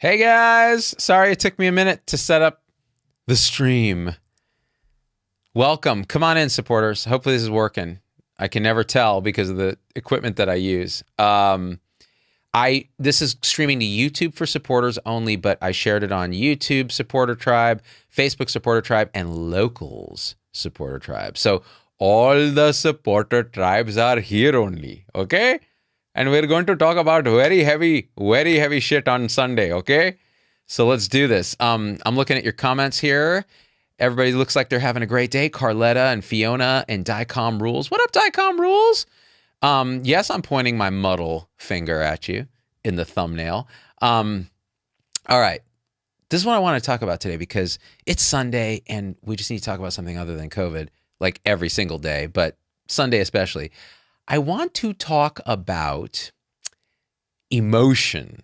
Hey guys, sorry it took me a minute to set up the stream. Welcome. Come on in, supporters. Hopefully this is working. I can never tell because of the equipment that I use. This is streaming to YouTube for supporters only, but I shared it on YouTube Supporter Tribe, Facebook Supporter Tribe, and Locals Supporter Tribe. So all the supporter tribes are here only, okay? And we're going to talk about very heavy shit on Sunday, okay? So let's do this. I'm looking at your comments here. Everybody looks like they're having a great day. Carletta and Fiona and Dicom Rules. What up, Dicom Rules? Yes, I'm pointing my muddle finger at you in the thumbnail. All right. This is what I want to talk about today because it's Sunday and we just need to talk about something other than COVID, like every single day, but Sunday especially. I want to talk about emotion.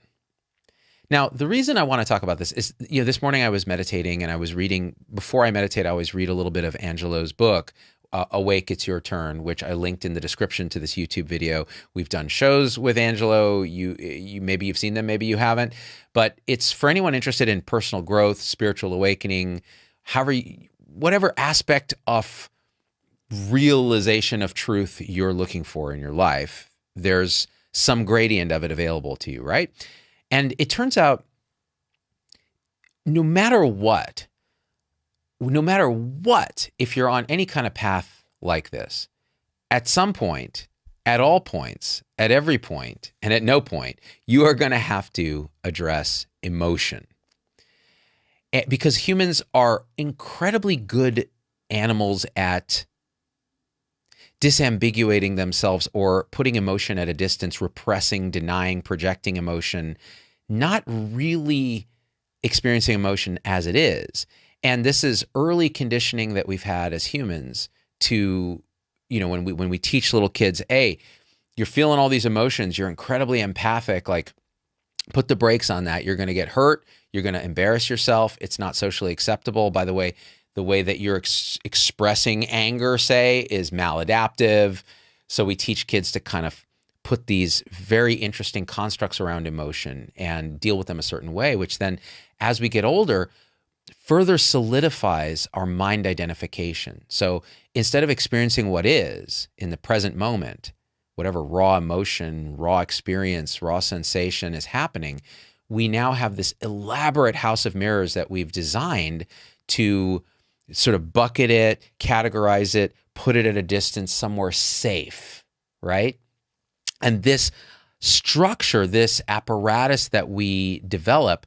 Now, the reason I want to talk about this is, this morning I was meditating and I was reading, before I meditate, I always read a little bit of Angelo's book, Awake, It's Your Turn, which I linked in the description to this YouTube video. We've done shows with Angelo. You maybe you've seen them, maybe you haven't, but it's for anyone interested in personal growth, spiritual awakening, whatever aspect of realization of truth you're looking for in your life, there's some gradient of it available to you, right? And it turns out no matter what, if you're on any kind of path like this, at some point, at all points, at every point, and at no point, you are going to have to address emotion. Because humans are incredibly good animals at disambiguating themselves or putting emotion at a distance, repressing, denying, projecting emotion, not really experiencing emotion as it is. And this is early conditioning that we've had as humans to, when we teach little kids, hey, you're feeling all these emotions, you're incredibly empathic, like put the brakes on that. You're going to get hurt. You're going to embarrass yourself. It's not socially acceptable. By the way that you're expressing anger, say, is maladaptive. So we teach kids to kind of put these very interesting constructs around emotion and deal with them a certain way, which then, as we get older, further solidifies our mind identification. So instead of experiencing what is in the present moment, whatever raw emotion, raw experience, raw sensation is happening, we now have this elaborate house of mirrors that we've designed to sort of bucket it, categorize it, put it at a distance somewhere safe, right? And this structure, this apparatus that we develop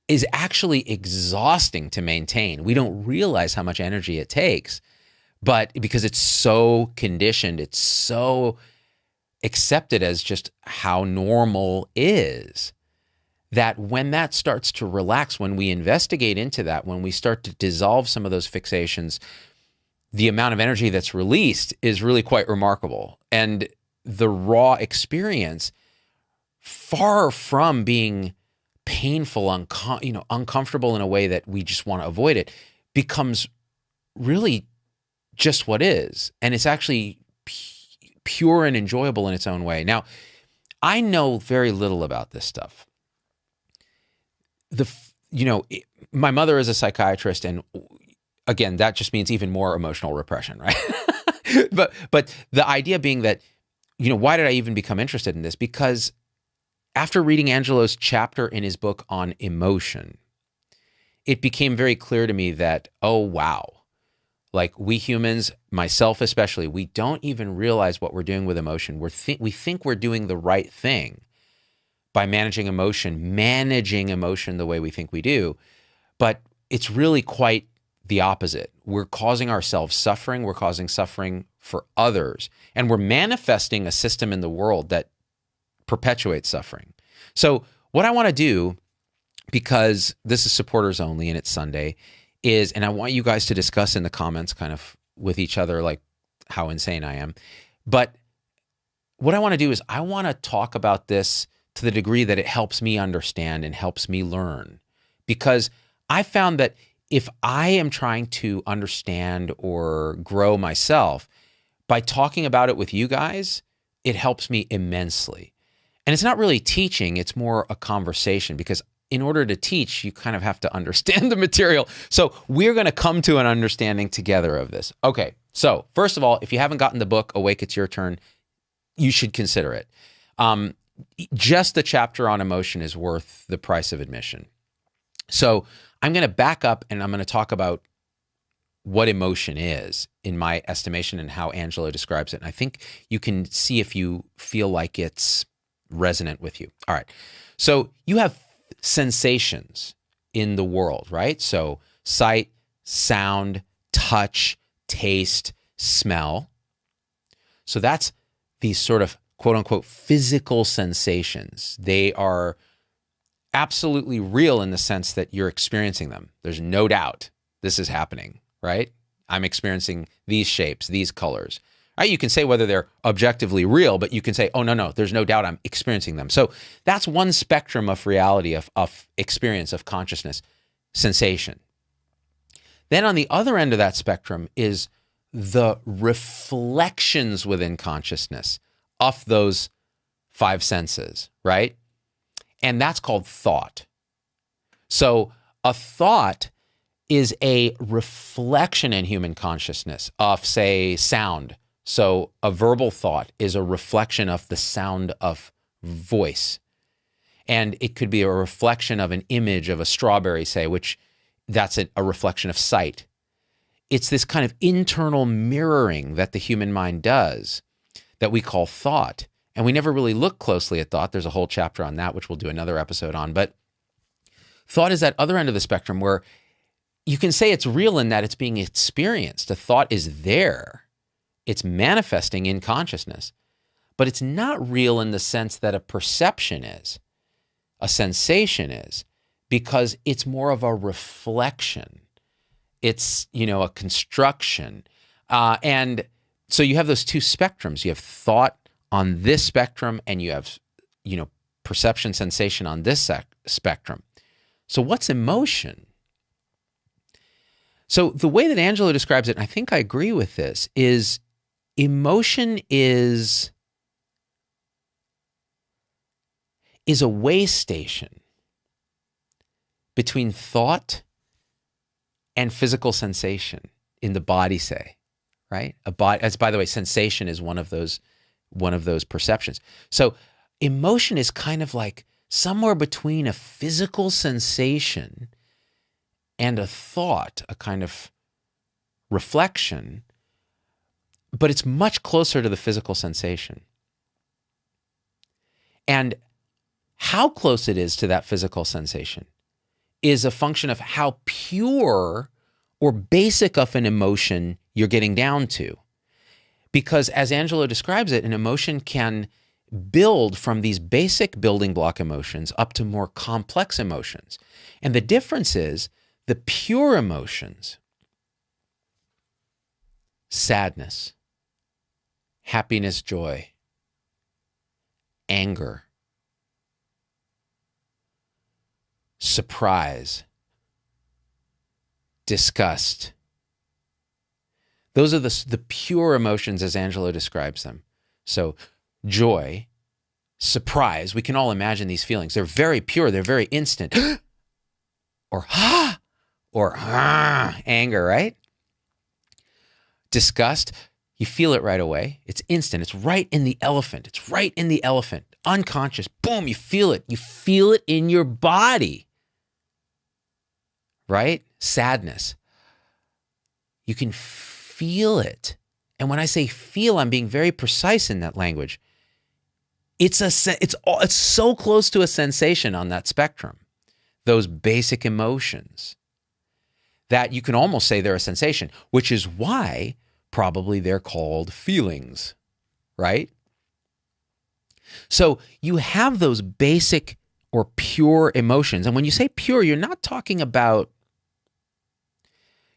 is actually exhausting to maintain. We don't realize how much energy it takes, but because it's so conditioned, it's so accepted as just how normal is, that when that starts to relax, when we investigate into that, when we start to dissolve some of those fixations, the amount of energy that's released is really quite remarkable. And the raw experience, far from being painful, uncomfortable in a way that we just want to avoid it, becomes really just what is. And it's actually pure and enjoyable in its own way. Now, I know very little about this stuff. My mother is a psychiatrist, and again, that just means even more emotional repression, right? but the idea being that, why did I even become interested in this? Because after reading Angelo's chapter in his book on emotion, it became very clear to me that, oh, wow, like we humans, myself especially, we don't even realize what we're doing with emotion. We think we're doing the right thing by managing emotion the way we think we do. But it's really quite the opposite. We're causing ourselves suffering. We're causing suffering for others. And we're manifesting a system in the world that perpetuates suffering. So what I want to do, because this is supporters only and it's Sunday, is, and I want you guys to discuss in the comments kind of with each other, like how insane I am. But what I want to do is I want to talk about this to the degree that it helps me understand and helps me learn. Because I found that if I am trying to understand or grow myself, by talking about it with you guys, it helps me immensely. And it's not really teaching, it's more a conversation, because in order to teach, you kind of have to understand the material. So we're going to come to an understanding together of this. Okay, so first of all, if you haven't gotten the book, Awake, It's Your Turn, you should consider it. Just the chapter on emotion is worth the price of admission. So I'm going to back up and I'm going to talk about what emotion is, in my estimation, and how Angelo describes it. And I think you can see if you feel like it's resonant with you. All right. So you have sensations in the world, right? So sight, sound, touch, taste, smell. So that's these sort of quote unquote physical sensations. They are absolutely real in the sense that you're experiencing them. There's no doubt this is happening, right? I'm experiencing these shapes, these colors. Right? You can say whether they're objectively real, but you can say, oh, no, there's no doubt I'm experiencing them. So that's one spectrum of reality, of experience, of consciousness, sensation. Then on the other end of that spectrum is the reflections within consciousness of those five senses, right? And that's called thought. So a thought is a reflection in human consciousness of, say, sound. So a verbal thought is a reflection of the sound of voice. And it could be a reflection of an image of a strawberry, say, which that's a reflection of sight. It's this kind of internal mirroring that the human mind does that we call thought. And we never really look closely at thought. There's a whole chapter on that, which we'll do another episode on. But thought is that other end of the spectrum where you can say it's real in that it's being experienced. A thought is there. It's manifesting in consciousness. But it's not real in the sense that a perception is, a sensation is, because it's more of a reflection. It's, a construction. And so you have those two spectrums. You have thought on this spectrum and you have, perception, sensation on this spectrum. So what's emotion? So the way that Angelo describes it, and I think I agree with this, is emotion is a way station between thought and physical sensation in the body, say, right? As by the way, sensation is one of those perceptions. So emotion is kind of like somewhere between a physical sensation and a thought, a kind of reflection, but it's much closer to the physical sensation. And how close it is to that physical sensation is a function of how pure or basic of an emotion you're getting down to. Because as Angelo describes it, an emotion can build from these basic building block emotions up to more complex emotions. And the difference is the pure emotions, sadness, happiness, joy, anger, surprise, disgust. Those are the pure emotions as Angelo describes them. So joy, surprise, we can all imagine these feelings. They're very pure. They're very instant. Or ha, or anger, right? Disgust, you feel it right away. It's instant. It's right in the elephant. It's right in the elephant. Unconscious. Boom, you feel it. You feel it in your body. Right? Sadness. You can feel it. And when I say feel, I'm being very precise in that language. It's so close to a sensation on that spectrum. Those basic emotions that you can almost say they're a sensation, which is why probably they're called feelings, right? So you have those basic or pure emotions. And when you say pure, you're not talking about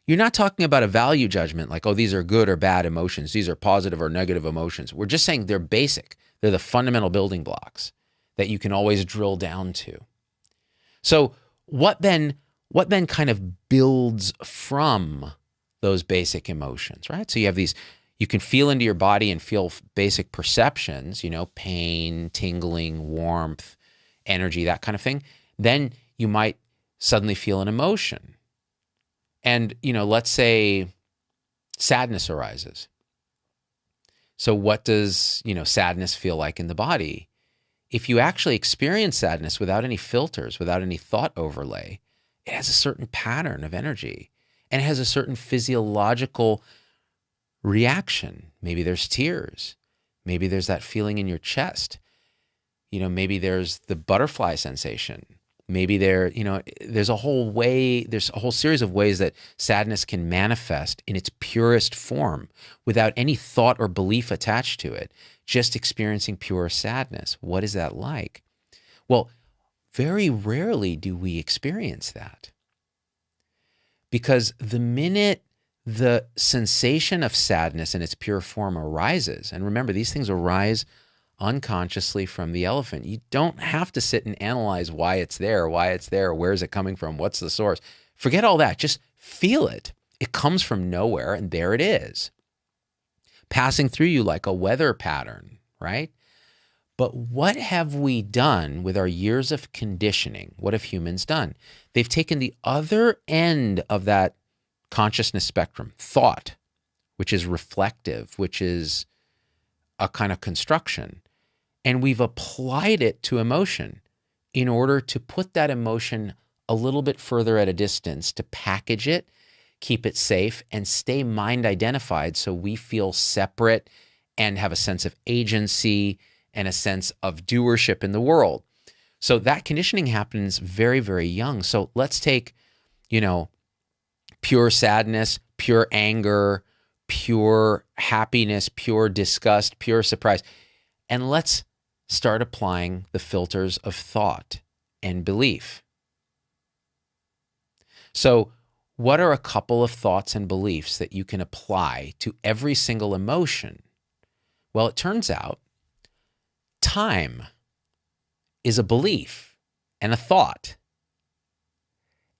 a value judgment like, oh, these are good or bad emotions. These are positive or negative emotions. We're just saying they're basic. They're the fundamental building blocks that you can always drill down to. So what then kind of builds from those basic emotions, right? So you have these, you can feel into your body and feel basic perceptions, pain, tingling, warmth, energy, that kind of thing. Then you might suddenly feel an emotion. And, let's say sadness arises. So what does, sadness feel like in the body? If you actually experience sadness without any filters, without any thought overlay, it has a certain pattern of energy and it has a certain physiological reaction. Maybe there's tears. Maybe there's that feeling in your chest. Maybe there's the butterfly sensation. Maybe there's a whole series of ways that sadness can manifest in its purest form without any thought or belief attached to it, just experiencing pure sadness. What is that like? Well, very rarely do we experience that. Because the minute the sensation of sadness in its pure form arises, and remember, these things arise unconsciously from the elephant. You don't have to sit and analyze why it's there, where is it coming from, what's the source. Forget all that. Just feel it. It comes from nowhere, and there it is, passing through you like a weather pattern, right? But what have we done with our years of conditioning? What have humans done? They've taken the other end of that consciousness spectrum, thought, which is reflective, which is a kind of construction, and we've applied it to emotion in order to put that emotion a little bit further at a distance, to package it, keep it safe, and stay mind identified so we feel separate and have a sense of agency and a sense of doership in the world. So that conditioning happens very, very young. So let's take, pure sadness, pure anger, pure happiness, pure disgust, pure surprise. And let's start applying the filters of thought and belief. So what are a couple of thoughts and beliefs that you can apply to every single emotion? Well, it turns out time is a belief and a thought.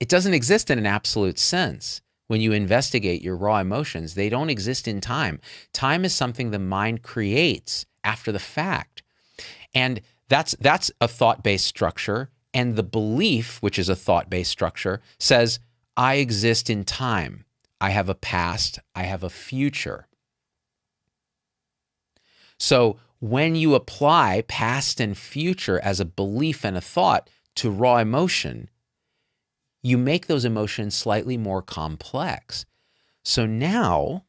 It doesn't exist in an absolute sense. When you investigate your raw emotions, they don't exist in time. Time is something the mind creates after the fact. And that's a thought-based structure. And the belief, which is a thought-based structure, says, I exist in time. I have a past. I have a future. So when you apply past and future as a belief and a thought to raw emotion, you make those emotions slightly more complex. So now,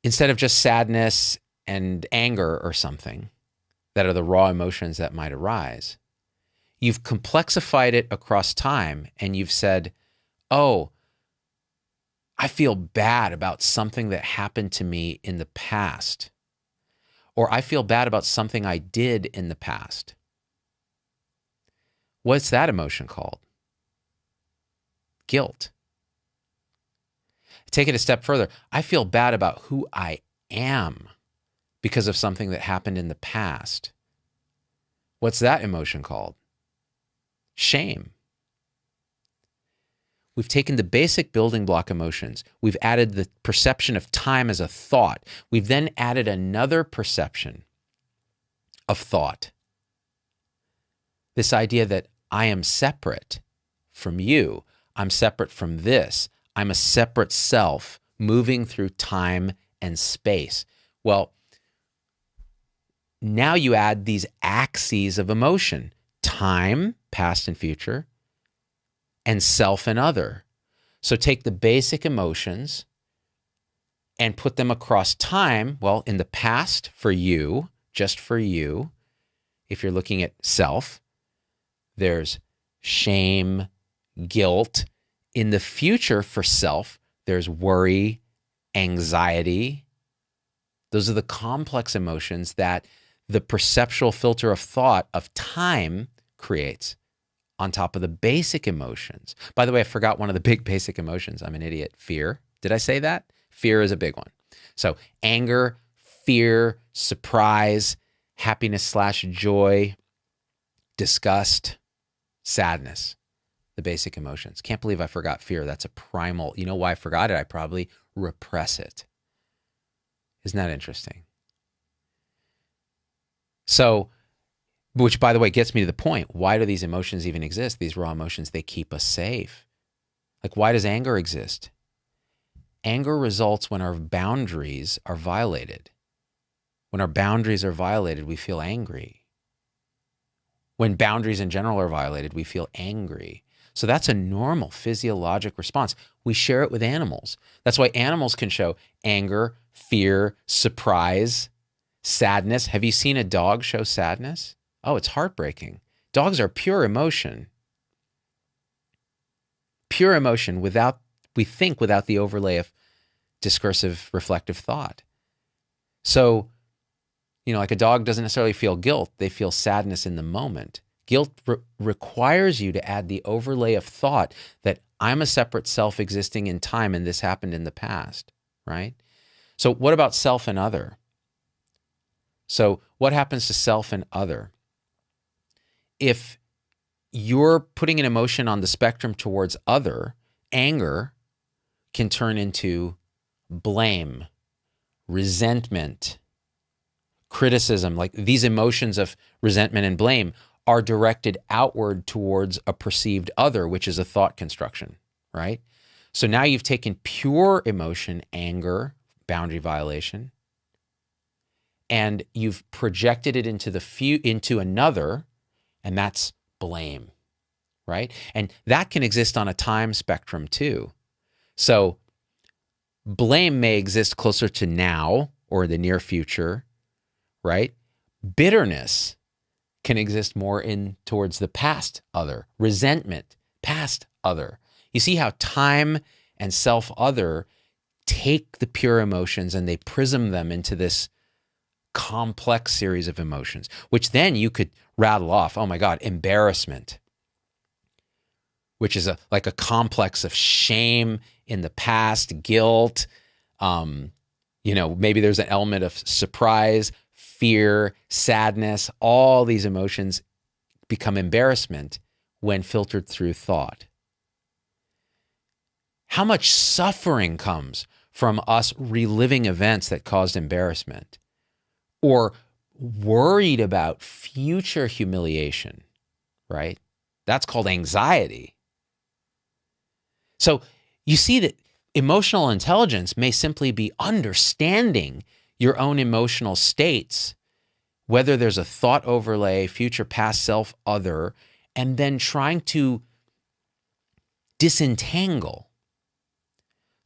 instead of just sadness and anger or something that are the raw emotions that might arise, you've complexified it across time and you've said, oh, I feel bad about something that happened to me in the past, or I feel bad about something I did in the past. What's that emotion called? Guilt. Take it a step further. I feel bad about who I am because of something that happened in the past. What's that emotion called? Shame. We've taken the basic building block emotions. We've added the perception of time as a thought. We've then added another perception of thought. This idea that I am separate from you. I'm separate from this. I'm a separate self moving through time and space. Well, now you add these axes of emotion: time, past and future, and self and other. So take the basic emotions and put them across time. Well, in the past for you, just for you, if you're looking at self, there's shame, guilt. In the future for self, there's worry, anxiety. Those are the complex emotions that the perceptual filter of thought of time creates on top of the basic emotions. By the way, I forgot one of the big basic emotions. I'm an idiot. Fear. Did I say that? Fear is a big one. So anger, fear, surprise, happiness/joy, disgust, sadness, the basic emotions. Can't believe I forgot fear. That's a primal. You know why I forgot it? I probably repress it. Isn't that interesting? So Which, by the way, gets me to the point. Why do these emotions even exist? These raw emotions, they keep us safe. Like, why does anger exist? Anger results when our boundaries are violated. When our boundaries are violated, we feel angry. When boundaries in general are violated, we feel angry. So that's a normal physiologic response. We share it with animals. That's why animals can show anger, fear, surprise, sadness. Have you seen a dog show sadness? Oh, it's heartbreaking. Dogs are pure emotion. Pure emotion without, we think, without the overlay of discursive, reflective thought. So, like a dog doesn't necessarily feel guilt. They feel sadness in the moment. Guilt requires you to add the overlay of thought that I'm a separate self existing in time and this happened in the past, right? So what about self and other? So what happens to self and other? If you're putting an emotion on the spectrum towards other, anger can turn into blame, resentment, criticism. Like these emotions of resentment and blame are directed outward towards a perceived other, which is a thought construction, right? So now you've taken pure emotion, anger, boundary violation, and you've projected it into another, and that's blame, right? And that can exist on a time spectrum too. So blame may exist closer to now or the near future, right? Bitterness can exist more in towards the past other. Resentment, past other. You see how time and self-other take the pure emotions and they prism them into this complex series of emotions, which then you could rattle off. Oh my God, embarrassment, which is like a complex of shame in the past, guilt. Maybe there's an element of surprise, fear, sadness. All these emotions become embarrassment when filtered through thought. How much suffering comes from us reliving events that caused embarrassment, or worried about future humiliation, right? That's called anxiety. So you see that emotional intelligence may simply be understanding your own emotional states, whether there's a thought overlay, future, past, self, other, and then trying to disentangle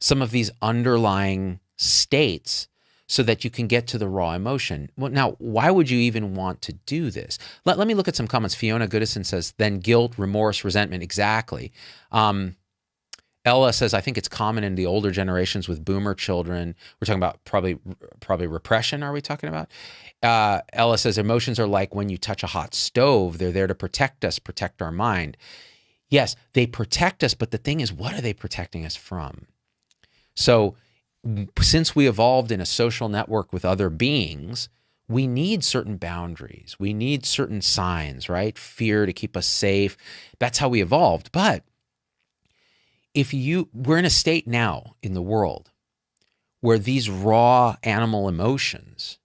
some of these underlying states so that you can get to the raw emotion. Well, now, why would you even want to do this? Let me look at some comments. Fiona Goodison says, then guilt, remorse, resentment. Exactly. Ella says, I think it's common in the older generations with boomer children. We're talking about probably repression, are we talking about? Ella says, emotions are like when you touch a hot stove. They're there to protect us, protect our mind. Yes, they protect us, but the thing is, what are they protecting us from? So since we evolved in a social network with other beings, we need certain boundaries. We need certain signs, right? Fear to keep us safe. That's how we evolved. But we're in a state now in the world where these raw animal emotions,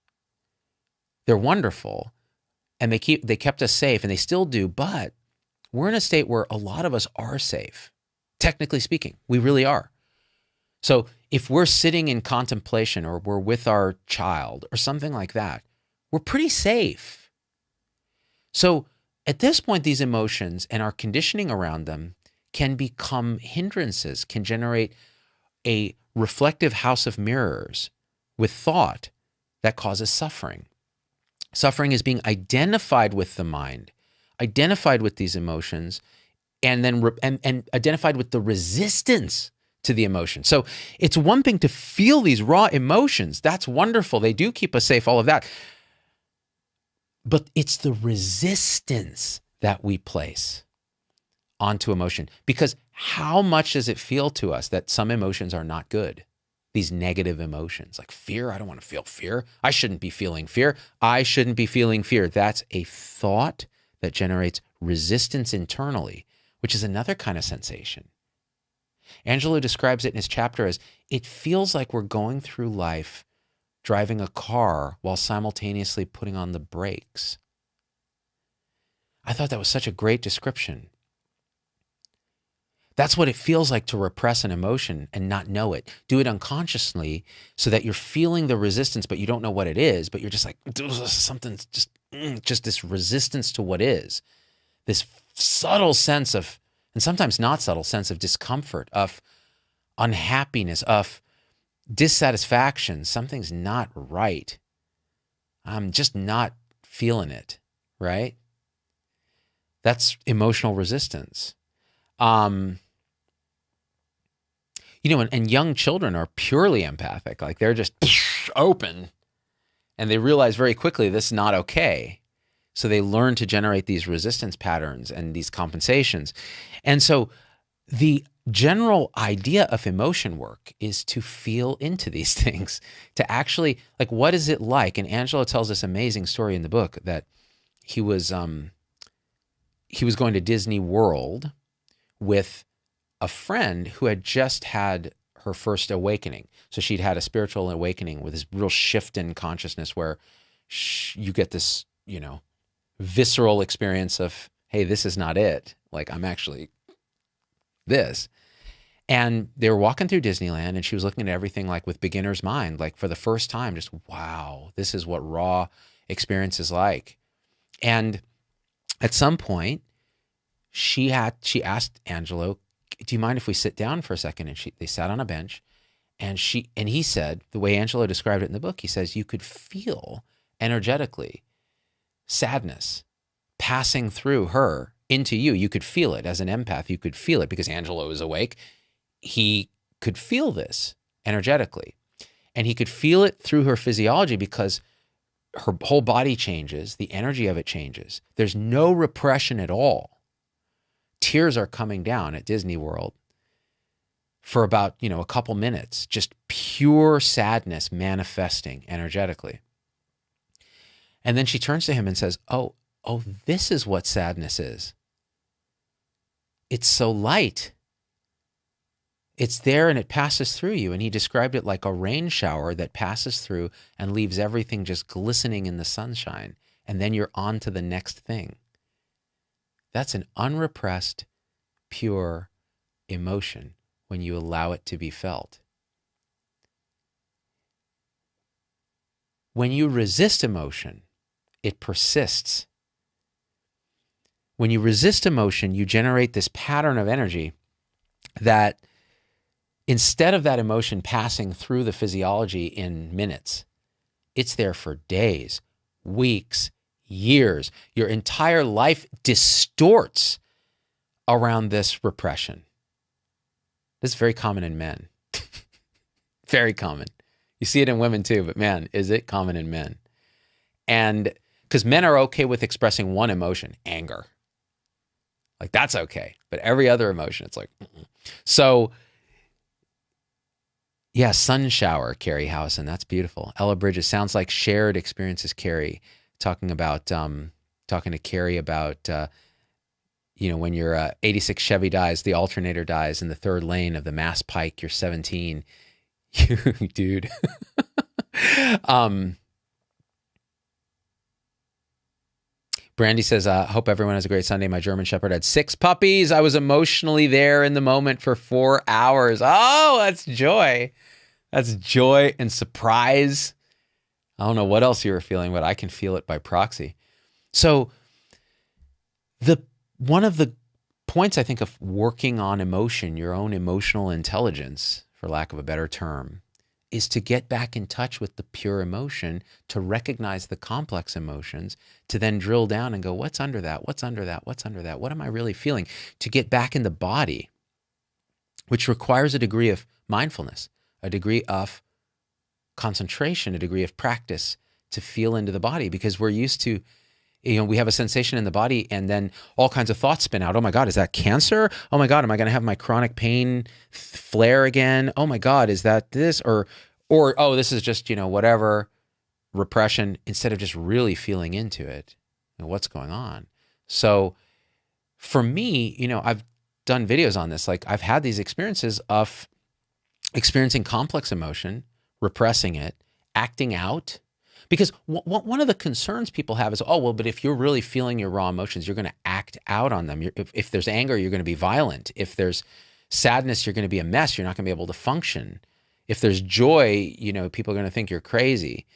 they're wonderful and they kept us safe and they still do, but we're in a state where a lot of us are safe. Technically speaking, we really are. So if we're sitting in contemplation or we're with our child or something like that, we're pretty safe. So at this point, these emotions and our conditioning around them can become hindrances, can generate a reflective house of mirrors with thought that causes suffering. Suffering is being identified with the mind, identified with these emotions, and then and identified with the resistance to the emotion. So it's one thing to feel these raw emotions. That's wonderful. They do keep us safe, all of that. But it's the resistance that we place onto emotion. Because how much does it feel to us that some emotions are not good? These negative emotions like fear. I don't want to feel fear. I shouldn't be feeling fear. I shouldn't be feeling fear. That's a thought that generates resistance internally, which is another kind of sensation. Angelo describes it in his chapter as, it feels like we're going through life driving a car while simultaneously putting on the brakes. I thought that was such a great description. That's what it feels like to repress an emotion and not know it. Do it unconsciously so that you're feeling the resistance, but you don't know what it is, but you're just like, something, just this resistance to what is. This subtle sense of, and sometimes not subtle sense of discomfort, of unhappiness, of dissatisfaction. Something's not right. I'm just not feeling it, right? That's emotional resistance. And young children are purely empathic. Like they're just open and they realize very quickly this is not okay. So they learn to generate these resistance patterns and these compensations. And so the general idea of emotion work is to feel into these things, to actually, like, what is it like? And Angelo tells this amazing story in the book that he was going to Disney World with a friend who had just had her first awakening. So she'd had a spiritual awakening with this real shift in consciousness where you get this, visceral experience of, hey, this is not it. Like, I'm actually this. And they were walking through Disneyland and she was looking at everything like with beginner's mind, like for the first time, just, wow, this is what raw experience is like. And at some point she asked Angelo, do you mind if we sit down for a second? And they sat on a bench and he said, the way Angelo described it in the book, he says, you could feel energetically sadness passing through her into you. You could feel it as an empath. You could feel it because Angelo is awake. He could feel this energetically and he could feel it through her physiology because her whole body changes. The energy of it changes. There's no repression at all. Tears are coming down at Disney World for about, a couple minutes, just pure sadness manifesting energetically. And then she turns to him and says, oh, this is what sadness is. It's so light. It's there and it passes through you. And he described it like a rain shower that passes through and leaves everything just glistening in the sunshine. And then you're on to the next thing. That's an unrepressed, pure emotion when you allow it to be felt. When you resist emotion, it persists. When you resist emotion, you generate this pattern of energy that instead of that emotion passing through the physiology in minutes, it's there for days, weeks, years. Your entire life distorts around this repression. This is very common in men. Very common. You see it in women too, but man, is it common in men. And because men are okay with expressing one emotion, anger. Like that's okay. But every other emotion, it's like, So yeah, sun shower, Carrie Howson. That's beautiful. Ella Bridges, sounds like shared experiences, Carrie. Talking to Carrie about, when your 86 Chevy dies, the alternator dies in the third lane of the Mass Pike, you're 17. Dude. Brandy says, hope everyone has a great Sunday. My German Shepherd had 6 puppies. I was emotionally there in the moment for 4 hours. Oh, that's joy. That's joy and surprise. I don't know what else you were feeling, but I can feel it by proxy. So one of the points I think of working on emotion, your own emotional intelligence, for lack of a better term, is to get back in touch with the pure emotion, to recognize the complex emotions, to then drill down and go, what's under that? What's under that? What's under that? What am I really feeling? To get back in the body, which requires a degree of mindfulness, a degree of concentration, a degree of practice to feel into the body, because we're used to, we have a sensation in the body and then all kinds of thoughts spin out. Oh my God, is that cancer? Oh my God, am I going to have my chronic pain flare again? Oh my God, is that this? Or, oh, this is just, whatever, repression, instead of just really feeling into it, what's going on. So for me, I've done videos on this. Like I've had these experiences of experiencing complex emotion, repressing it, acting out, Because one of the concerns people have is, oh, well, but if you're really feeling your raw emotions, you're going to act out on them. If there's anger, you're going to be violent. If there's sadness, you're going to be a mess. You're not going to be able to function. If there's joy, people are going to think you're crazy.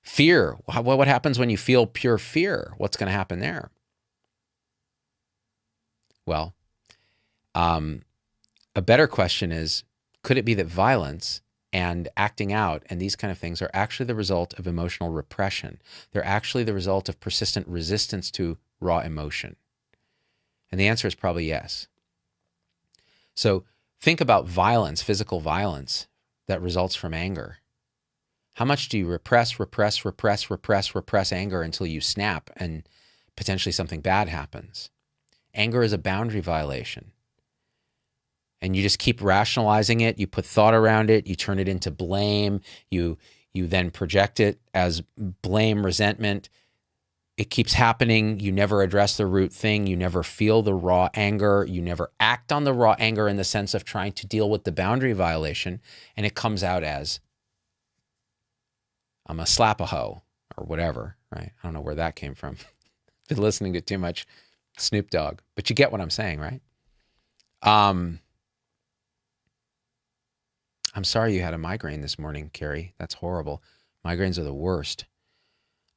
Fear. What happens when you feel pure fear? What's going to happen there? Well, a better question is, could it be that violence and acting out and these kind of things are actually the result of emotional repression? They're actually the result of persistent resistance to raw emotion. And the answer is probably yes. So think about violence, physical violence that results from anger. How much do you repress anger until you snap and potentially something bad happens? Anger is a boundary violation. And you just keep rationalizing it. You put thought around it. You turn it into blame. You then project it as blame, resentment. It keeps happening. You never address the root thing. You never feel the raw anger. You never act on the raw anger in the sense of trying to deal with the boundary violation. And it comes out as, I'm a slap-a-hoe or whatever, right? I don't know where that came from. Been listening to too much Snoop Dogg. But you get what I'm saying, right? I'm sorry you had a migraine this morning, Carrie. That's horrible. Migraines are the worst.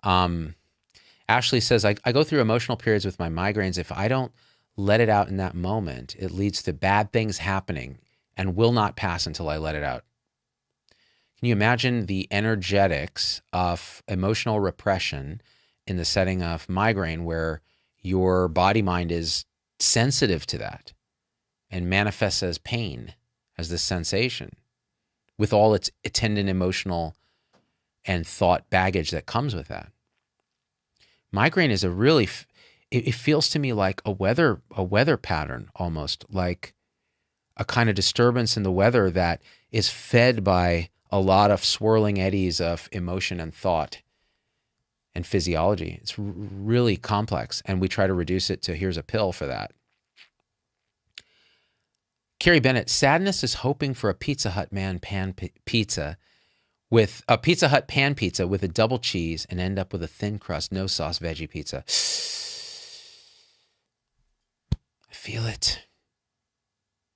Ashley says, I go through emotional periods with my migraines. If I don't let it out in that moment, it leads to bad things happening and will not pass until I let it out. Can you imagine the energetics of emotional repression in the setting of migraine where your body-mind is sensitive to that and manifests as pain, as this sensation, with all its attendant emotional and thought baggage that comes with that? Migraine is it feels to me like a weather pattern, almost like a kind of disturbance in the weather that is fed by a lot of swirling eddies of emotion and thought and physiology. It's really complex, and we try to reduce it to here's a pill for that. Carrie Bennett, sadness is hoping for a Pizza Hut pan pizza with a Pizza Hut pan pizza with a double cheese and end up with a thin crust, no sauce veggie pizza. I feel it.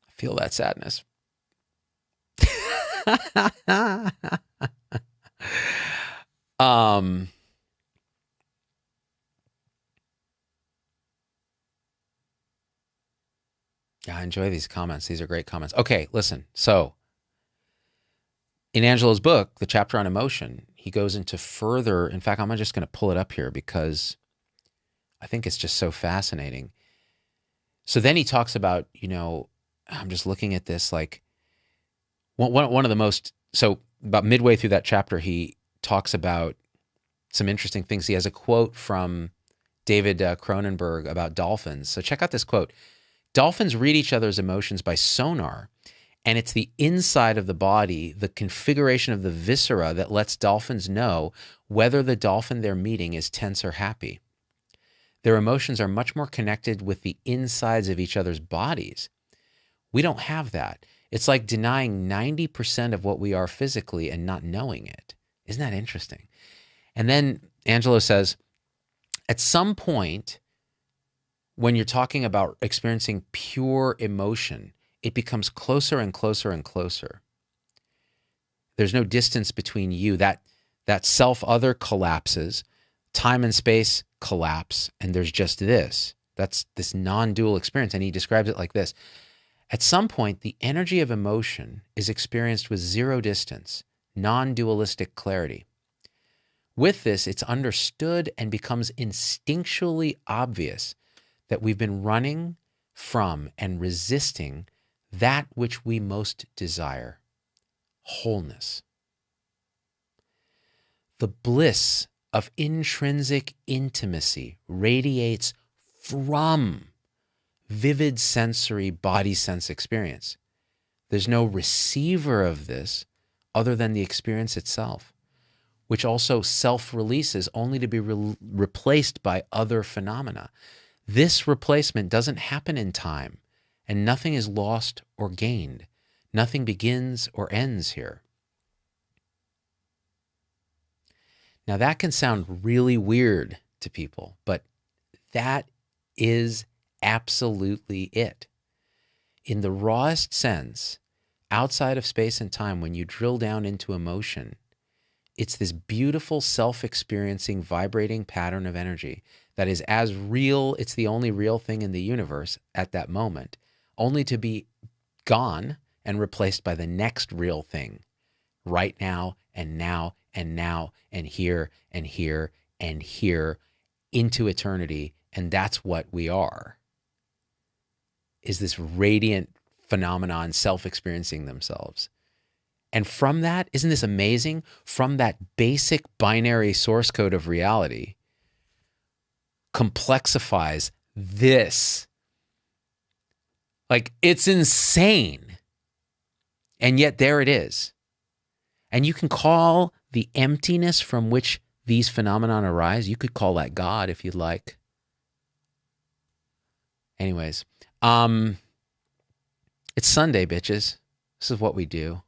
I feel that sadness. Yeah, I enjoy these comments. These are great comments. Okay, listen. So in Angelo's book, the chapter on emotion, he goes into further. In fact, I'm just going to pull it up here because I think it's just so fascinating. So then he talks about, I'm just looking at this, like one of the most, so about midway through that chapter, he talks about some interesting things. He has a quote from David Cronenberg about dolphins. So check out this quote. Dolphins read each other's emotions by sonar, and it's the inside of the body, the configuration of the viscera that lets dolphins know whether the dolphin they're meeting is tense or happy. Their emotions are much more connected with the insides of each other's bodies. We don't have that. It's like denying 90% of what we are physically and not knowing it. Isn't that interesting? And then Angelo says, at some point, when you're talking about experiencing pure emotion, it becomes closer and closer and closer. There's no distance between you. That self-other collapses, time and space collapse, and there's just this. That's this non-dual experience. And he describes it like this. At some point, the energy of emotion is experienced with zero distance, non-dualistic clarity. With this, it's understood and becomes instinctually obvious that we've been running from and resisting that which we most desire, wholeness. The bliss of intrinsic intimacy radiates from vivid sensory body sense experience. There's no receiver of this other than the experience itself, which also self-releases only to be replaced by other phenomena. This replacement doesn't happen in time, and nothing is lost or gained. Nothing begins or ends here. Now that can sound really weird to people, but that is absolutely it. In the rawest sense, outside of space and time, when you drill down into emotion, it's this beautiful self-experiencing, vibrating pattern of energy that is as real. It's the only real thing in the universe at that moment, only to be gone and replaced by the next real thing right now and now and now and here and here and here into eternity. And that's what we are, is this radiant phenomenon self-experiencing themselves. And from that, isn't this amazing? From that basic binary source code of reality, complexifies this. Like, it's insane. And yet there it is. And you can call the emptiness from which these phenomena arise, you could call that God if you'd like. Anyways, it's Sunday, bitches. This is what we do.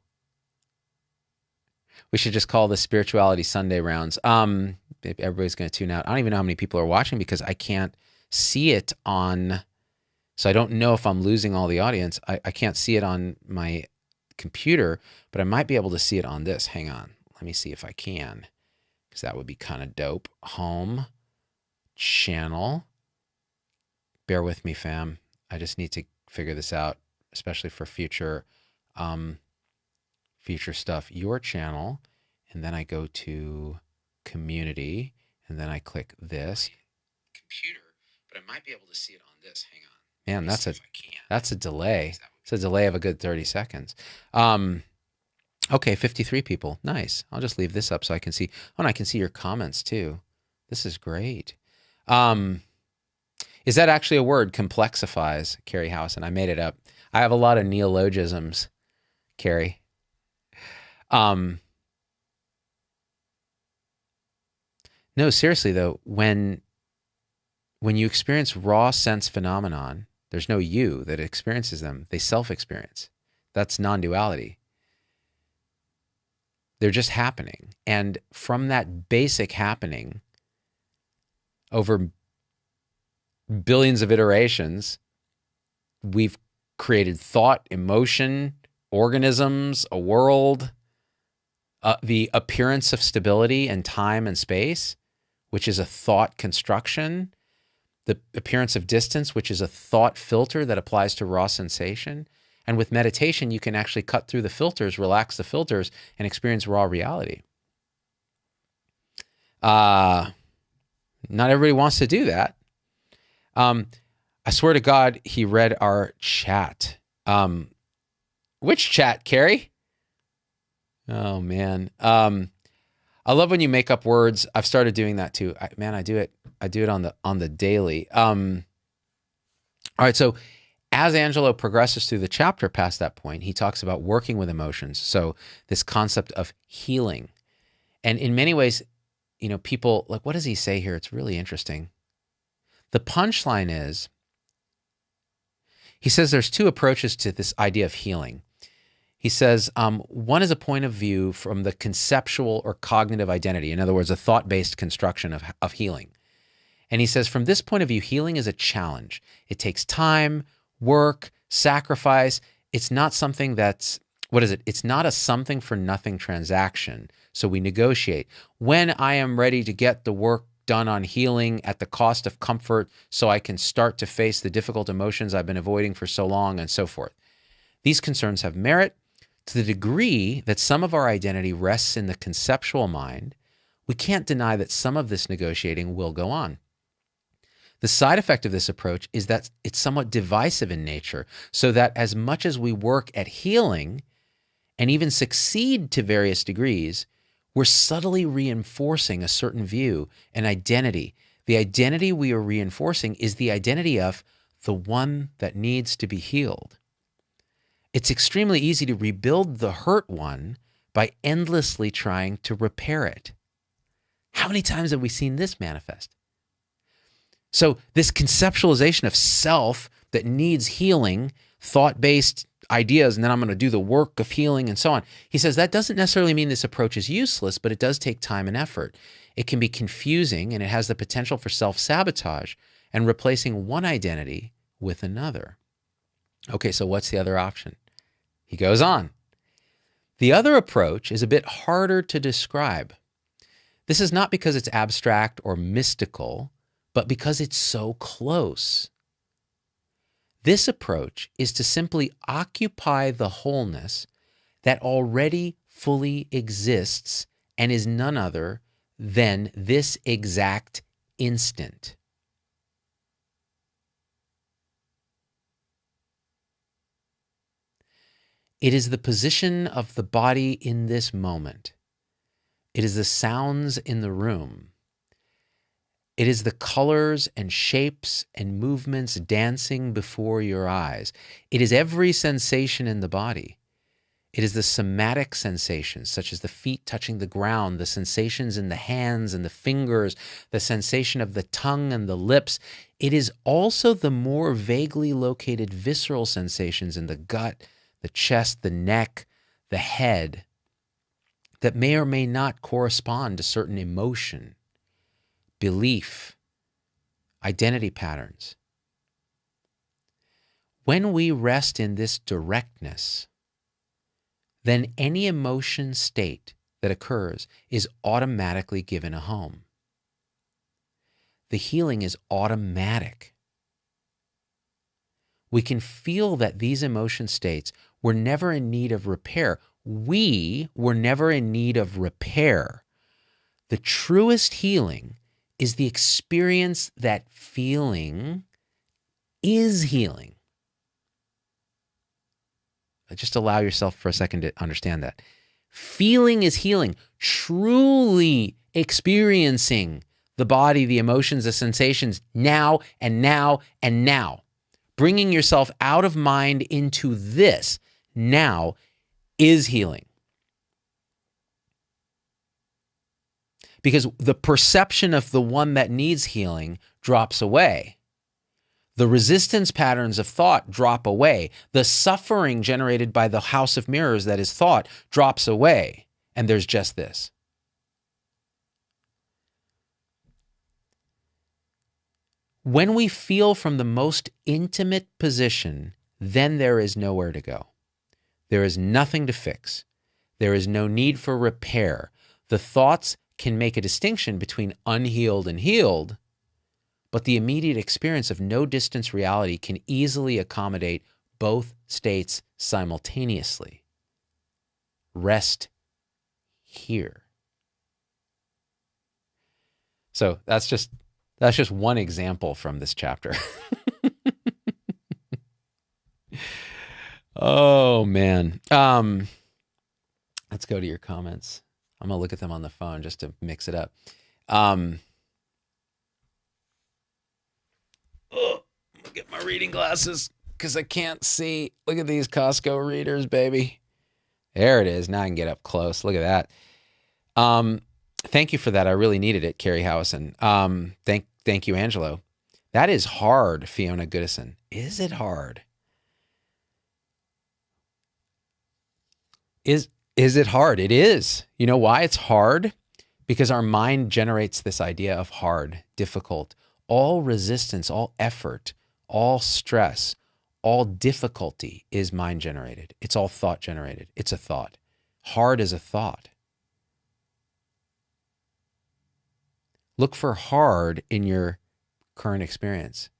We should just call this Spirituality Sunday Rounds. Everybody's going to tune out. I don't even know how many people are watching because I can't see it on, so I don't know if I'm losing all the audience. I can't see it on my computer, but I might be able to see it on this. Hang on. Let me see if I can, because that would be kind of dope. Home, channel. Bear with me, fam. I just need to figure this out, especially for future stuff. Your channel, and then I go to community, and then I click this. Computer, but I might be able to see it on this. Hang on. Man, that's a delay. It's a delay of a good 30 seconds. Okay, 53 people. Nice. I'll just leave this up so I can see. Oh, and I can see your comments too. This is great. Is that actually a word? Complexifies, Carrie Howson. I made it up. I have a lot of neologisms, Carrie. No, seriously though, when you experience raw sense phenomenon, there's no you that experiences them. They self-experience. That's non-duality. They're just happening. And from that basic happening, over billions of iterations, we've created thought, emotion, organisms, a world, the appearance of stability and time and space, which is a thought construction, the appearance of distance, which is a thought filter that applies to raw sensation. And with meditation, you can actually cut through the filters, relax the filters, and experience raw reality. Not everybody wants to do that. I swear to God, he read our chat. Which chat, Carrie? Oh, man. I love when you make up words. I've started doing that too. I do it on the daily. All right, so as Angelo progresses through the chapter past that point, he talks about working with emotions. So this concept of healing. And in many ways, you know, people, like, what does he say here? It's really interesting. The punchline is, he says there's two approaches to this idea of healing. He says one is a point of view from the conceptual or cognitive identity. In other words, a thought-based construction of healing. And he says from this point of view, healing is a challenge. It takes time, work, sacrifice. It's not something that's, what is it? It's not a something for nothing transaction. So we negotiate. When I am ready to get the work done on healing at the cost of comfort so I can start to face the difficult emotions I've been avoiding for so long and so forth. These concerns have merit to the degree that some of our identity rests in the conceptual mind. We can't deny that some of this negotiating will go on. The side effect of this approach is that it's somewhat divisive in nature, so that as much as we work at healing and even succeed to various degrees, we're subtly reinforcing a certain view, an identity. The identity we are reinforcing is the identity of the one that needs to be healed. It's extremely easy to rebuild the hurt one by endlessly trying to repair it. How many times have we seen this manifest? So this conceptualization of self that needs healing, thought-based ideas and then I'm going to do the work of healing and so on. He says that doesn't necessarily mean this approach is useless, but it does take time and effort. It can be confusing and it has the potential for self-sabotage and replacing one identity with another. Okay, so what's the other option? He goes on. The other approach is a bit harder to describe. This is not because it's abstract or mystical, but because it's so close. This approach is to simply occupy the wholeness that already fully exists and is none other than this exact instant. It is the position of the body in this moment. It is the sounds in the room. It is the colors and shapes and movements dancing before your eyes. It is every sensation in the body. It is the somatic sensations, such as the feet touching the ground, the sensations in the hands and the fingers, the sensation of the tongue and the lips. It is also the more vaguely located visceral sensations in the gut, the chest, the neck, the head, that may or may not correspond to certain emotion, belief, identity patterns. When we rest in this directness, then any emotion state that occurs is automatically given a home. The healing is automatic. We can feel that these emotion states were never in need of repair. We were never in need of repair. The truest healing is the experience that feeling is healing. Just allow yourself for a second to understand that. Feeling is healing. Truly experiencing the body, the emotions, the sensations now and now and now. Bringing yourself out of mind into this now is healing. Because the perception of the one that needs healing drops away. The resistance patterns of thought drop away. The suffering generated by the house of mirrors that is thought drops away. And there's just this. When we feel from the most intimate position, then there is nowhere to go. There is nothing to fix. There is no need for repair. The thoughts can make a distinction between unhealed and healed, but the immediate experience of no distance reality can easily accommodate both states simultaneously. Rest here. So that's just one example from this chapter. Oh, man. Let's go to your comments. I'm going to look at them on the phone just to mix it up. Oh, get my reading glasses because I can't see. Look at these Costco readers, baby. There it is. Now I can get up close. Look at that. Thank you for that. I really needed it, Carrie Howison. Thank you, Angelo. That is hard, Fiona Goodison. Is it hard? Is it hard? It is. You know why it's hard? Because our mind generates this idea of hard, difficult. All resistance, all effort, all stress, all difficulty is mind generated. It's all thought generated. It's a thought. Hard is a thought. Look for hard in your current experience.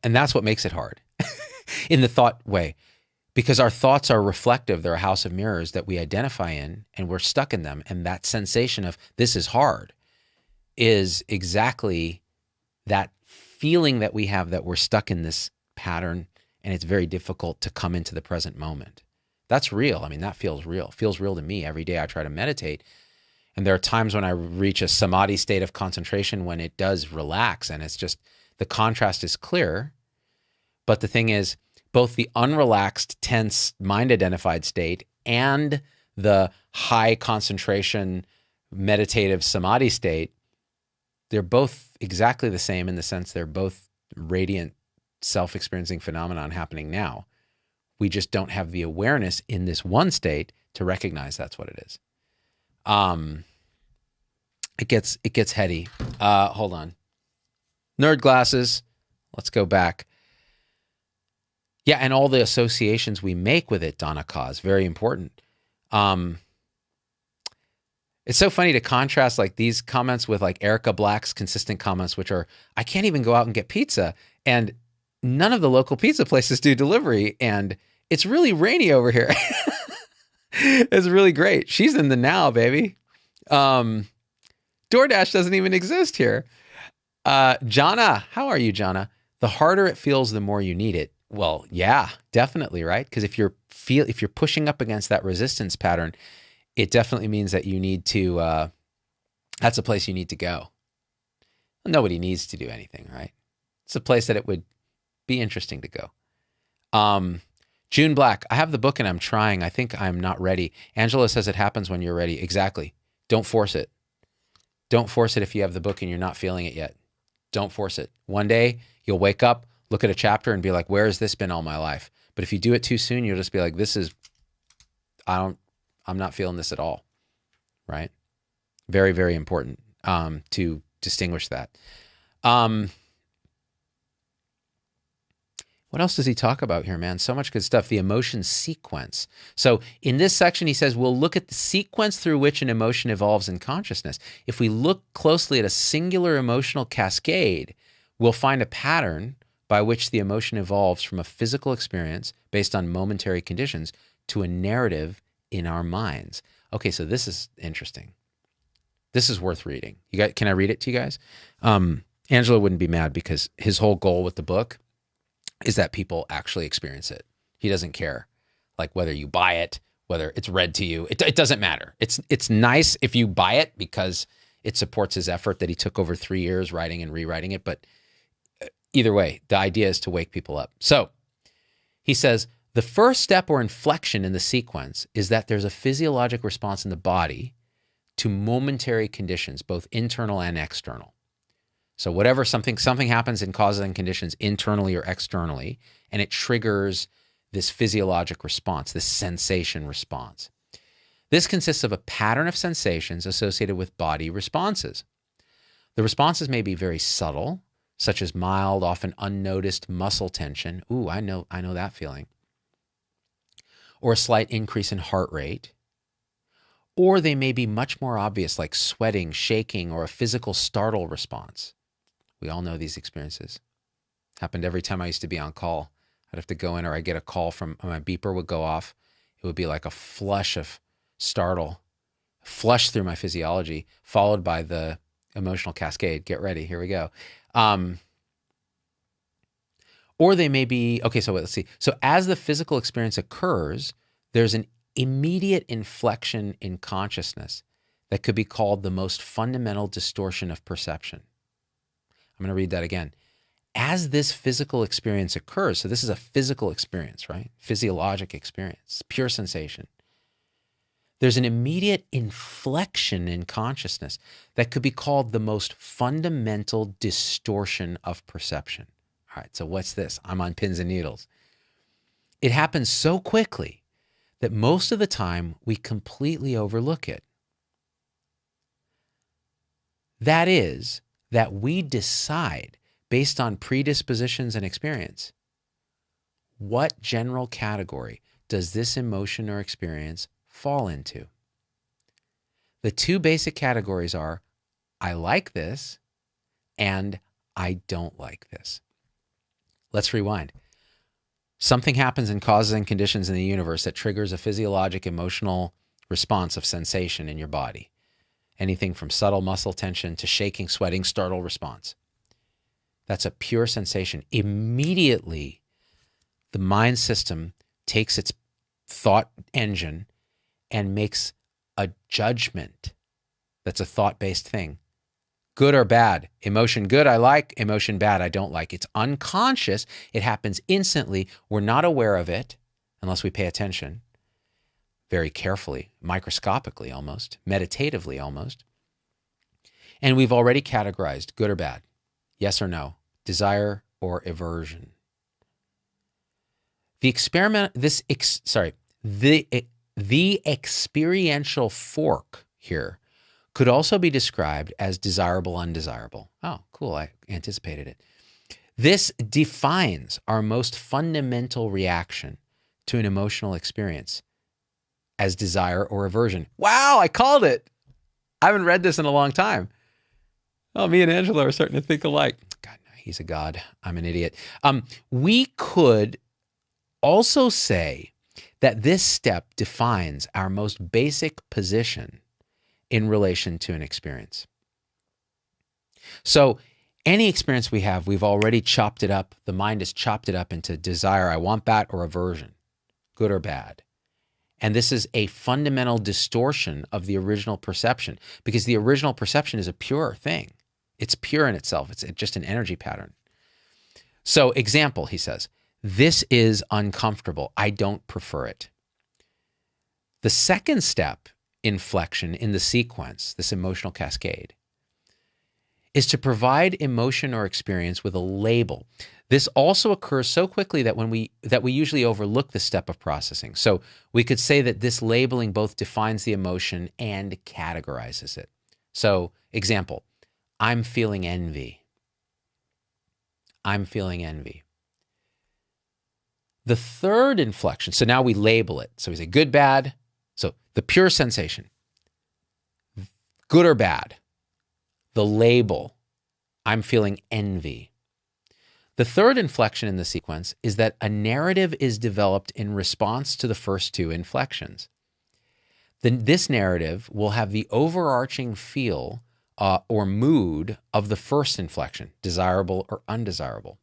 And that's what makes it hard in the thought way. Because our thoughts are reflective. They're a house of mirrors that we identify in, and we're stuck in them. And that sensation of this is hard is exactly that feeling that we have that we're stuck in this pattern, and it's very difficult to come into the present moment. That's real. I mean, that feels real. It feels real to me. Every day I try to meditate. And there are times when I reach a samadhi state of concentration when it does relax, and it's just, the contrast is clear. But the thing is, both the unrelaxed, tense, mind-identified state and the high concentration, meditative samadhi state, they're both exactly the same in the sense they're both radiant self-experiencing phenomenon happening now. We just don't have the awareness in this one state to recognize that's what it is. It gets heady. Hold on. Nerd glasses. Let's go back. Yeah, and all the associations we make with it, Donna Cause, very important. It's so funny to contrast like these comments with like Erica Black's consistent comments, which are, I can't even go out and get pizza. And none of the local pizza places do delivery. And it's really rainy over here. It's really great. She's in the now, baby. DoorDash doesn't even exist here. Jana, how are you, Jana? The harder it feels, the more you need it. Well, yeah, definitely, right? Because if you're pushing up against that resistance pattern, it definitely means that you need to, that's a place you need to go. Nobody needs to do anything, right? It's a place that it would be interesting to go. June Black, I have the book and I'm trying. I think I'm not ready. Angela says it happens when you're ready. Exactly. Don't force it. Don't force it if you have the book and you're not feeling it yet. Don't force it. One day you'll wake up, look at a chapter and be like, where has this been all my life? But if you do it too soon, you'll just be like, I'm not feeling this at all, right? Very, very important to distinguish that. What else does he talk about here, man? So much good stuff. The emotion sequence. So in this section, he says, we'll look at the sequence through which an emotion evolves in consciousness. If we look closely at a singular emotional cascade, we'll find a pattern by which the emotion evolves from a physical experience based on momentary conditions to a narrative in our minds. Okay, so this is interesting. This is worth reading. You guys, can I read it to you guys? Angela wouldn't be mad because his whole goal with the book is that people actually experience it. He doesn't care, like whether you buy it, whether it's read to you. It doesn't matter. It's nice if you buy it because it supports his effort that he took over 3 years writing and rewriting it. But either way, the idea is to wake people up. So he says, the first step or inflection in the sequence is that there's a physiologic response in the body to momentary conditions, both internal and external. So whatever something happens in causes and conditions internally or externally, and it triggers this physiologic response, this sensation response. This consists of a pattern of sensations associated with body responses. The responses may be very subtle, such as mild, often unnoticed muscle tension. Ooh, I know that feeling. Or a slight increase in heart rate. Or they may be much more obvious, like sweating, shaking, or a physical startle response. We all know these experiences. Happened every time I used to be on call. I'd have to go in, or I'd get a call from, my beeper would go off. It would be like a flush of startle, flush through my physiology, followed by the emotional cascade. Get ready, here we go. Or they may be, okay, so let's see. So as the physical experience occurs, there's an immediate inflection in consciousness that could be called the most fundamental distortion of perception. I'm going to read that again. As this physical experience occurs, so this is a physical experience, right? Physiologic experience, pure sensation. There's an immediate inflection in consciousness that could be called the most fundamental distortion of perception. All right, so what's this? I'm on pins and needles. It happens so quickly that most of the time we completely overlook it. That is, that we decide based on predispositions and experience, what general category does this emotion or experience fall into? The two basic categories are, I like this and I don't like this. Let's rewind. Something happens in causes and conditions in the universe that triggers a physiologic emotional response of sensation in your body. Anything from subtle muscle tension to shaking, sweating, startle response. That's a pure sensation. Immediately, the mind system takes its thought engine and makes a judgment. That's a thought-based thing. Good or bad. Emotion good, I like. Emotion bad, I don't like. It's unconscious. It happens instantly. We're not aware of it unless we pay attention very carefully, microscopically almost, meditatively almost. And we've already categorized good or bad, yes or no, desire or aversion. The experiential fork here could also be described as desirable, undesirable. Oh, cool. I anticipated it. This defines our most fundamental reaction to an emotional experience as desire or aversion. Wow, I called it. I haven't read this in a long time. Oh, me and Angela are starting to think alike. God, no, he's a god. I'm an idiot. We could also say that this step defines our most basic position in relation to an experience. So any experience we have, we've already chopped it up. The mind has chopped it up into desire, I want that, or aversion, good or bad. And this is a fundamental distortion of the original perception, because the original perception is a pure thing. It's pure in itself. It's just an energy pattern. So example, he says, this is uncomfortable. I don't prefer it. The second step inflection in the sequence, this emotional cascade, is to provide emotion or experience with a label. This also occurs so quickly that we usually overlook the step of processing. So we could say that this labeling both defines the emotion and categorizes it. So example, I'm feeling envy. I'm feeling envy. The third inflection, so now we label it. So we say good, bad. So the pure sensation, good or bad. The label, I'm feeling envy. The third inflection in the sequence is that a narrative is developed in response to the first two inflections. Then this narrative will have the overarching feel or mood of the first inflection, desirable or undesirable.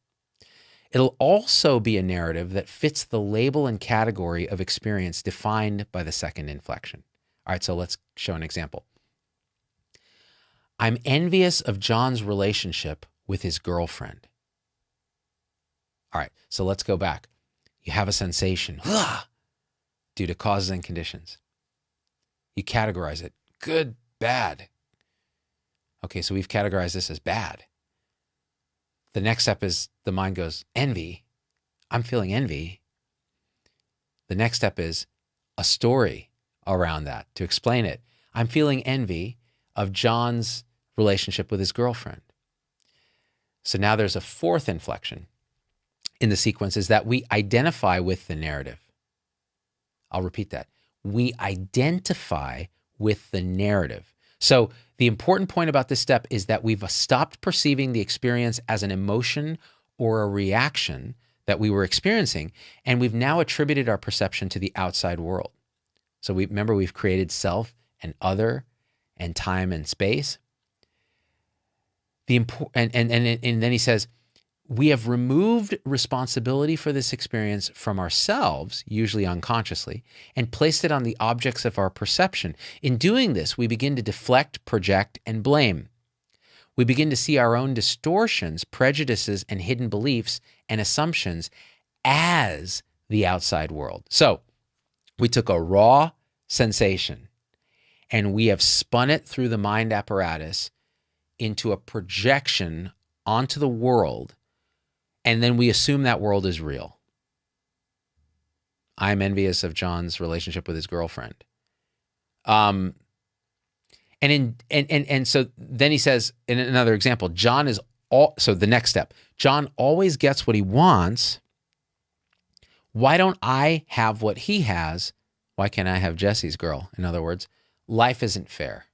It'll also be a narrative that fits the label and category of experience defined by the second inflection. All right, so let's show an example. I'm envious of John's relationship with his girlfriend. All right, so let's go back. You have a sensation due to causes and conditions. You categorize it, good, bad. Okay, so we've categorized this as bad. The next step is the mind goes, envy. I'm feeling envy. The next step is a story around that to explain it. I'm feeling envy of John's relationship with his girlfriend. So now there's a fourth inflection in the sequence, is that we identify with the narrative. I'll repeat that. We identify with the narrative. So the important point about this step is that we've stopped perceiving the experience as an emotion or a reaction that we were experiencing, and we've now attributed our perception to the outside world. So remember, we've created self and other and time and space. And then he says, we have removed responsibility for this experience from ourselves, usually unconsciously, and placed it on the objects of our perception. In doing this, we begin to deflect, project, and blame. We begin to see our own distortions, prejudices, and hidden beliefs and assumptions as the outside world. So we took a raw sensation and we have spun it through the mind apparatus into a projection onto the world, and then we assume that world is real. I'm envious of John's relationship with his girlfriend. And so then he says, in another example, so the next step, John always gets what he wants. Why don't I have what he has? Why can't I have Jesse's girl? In other words, life isn't fair.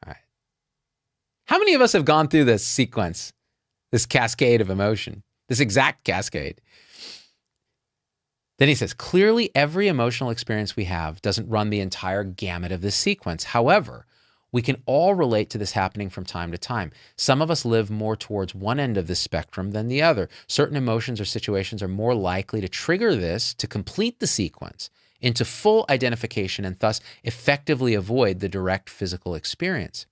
All right. How many of us have gone through this sequence, this cascade of emotion, this exact cascade? Then he says, clearly every emotional experience we have doesn't run the entire gamut of this sequence. However, we can all relate to this happening from time to time. Some of us live more towards one end of this spectrum than the other. Certain emotions or situations are more likely to trigger this to complete the sequence into full identification and thus effectively avoid the direct physical experience.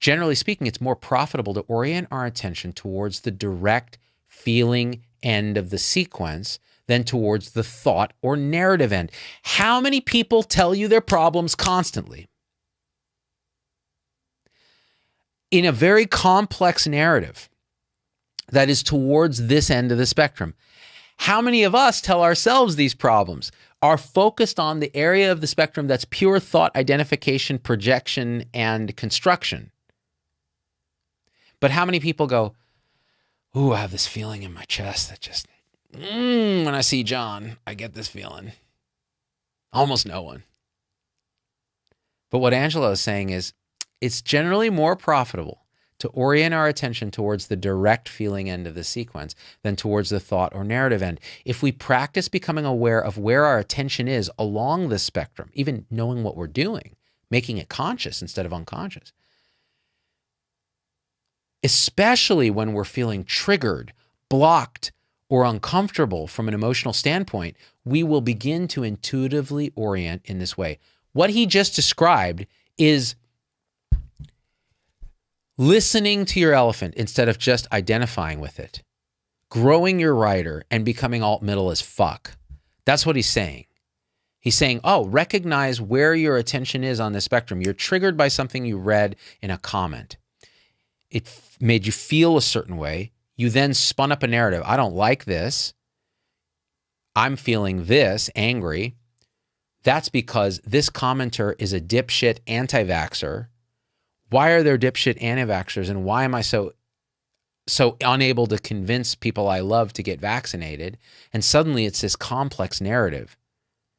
Generally speaking, it's more profitable to orient our attention towards the direct feeling end of the sequence than towards the thought or narrative end. How many people tell you their problems constantly? In a very complex narrative that is towards this end of the spectrum, How many of us tell ourselves these problems are focused on the area of the spectrum that's pure thought identification, projection, and construction? But how many people go, ooh, I have this feeling in my chest that just, when I see John, I get this feeling. Almost no one. But what Angelo is saying is, it's generally more profitable to orient our attention towards the direct feeling end of the sequence than towards the thought or narrative end. If we practice becoming aware of where our attention is along the spectrum, even knowing what we're doing, making it conscious instead of unconscious, especially when we're feeling triggered, blocked, or uncomfortable from an emotional standpoint, we will begin to intuitively orient in this way. What he just described is listening to your elephant instead of just identifying with it, growing your rider and becoming alt-middle as fuck. That's what he's saying. He's saying, oh, recognize where your attention is on the spectrum. You're triggered by something you read in a comment. It made you feel a certain way. You then spun up a narrative. I don't like this. I'm feeling this, angry. That's because this commenter is a dipshit anti-vaxxer. Why are there dipshit anti-vaxxers, and why am I so unable to convince people I love to get vaccinated? And suddenly it's this complex narrative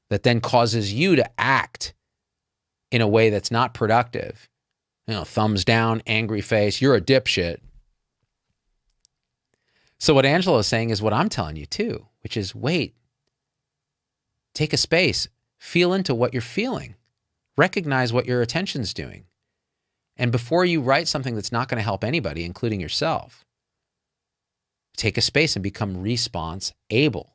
that then causes you to act in a way that's not productive. You know, thumbs down, angry face, you're a dipshit. So what Angelo is saying is what I'm telling you too, which is wait, take a space, feel into what you're feeling, recognize what your attention's doing. And before you write something that's not going to help anybody, including yourself, take a space and become response able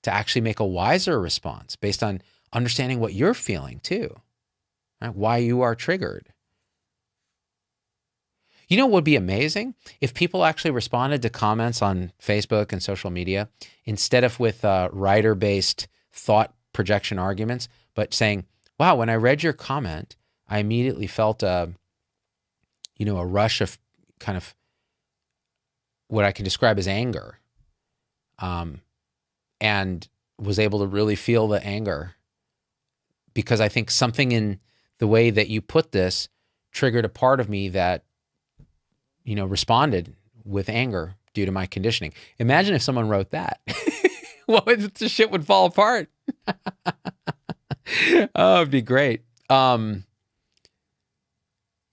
to actually make a wiser response based on understanding what you're feeling too, right? Why you are triggered. You know what would be amazing? If people actually responded to comments on Facebook and social media instead of with writer-based thought projection arguments, but saying, wow, when I read your comment, I immediately felt a rush of kind of what I can describe as anger, and was able to really feel the anger because I think something in the way that you put this triggered a part of me that, responded with anger due to my conditioning. Imagine if someone wrote that. What the shit would fall apart. Oh, it'd be great.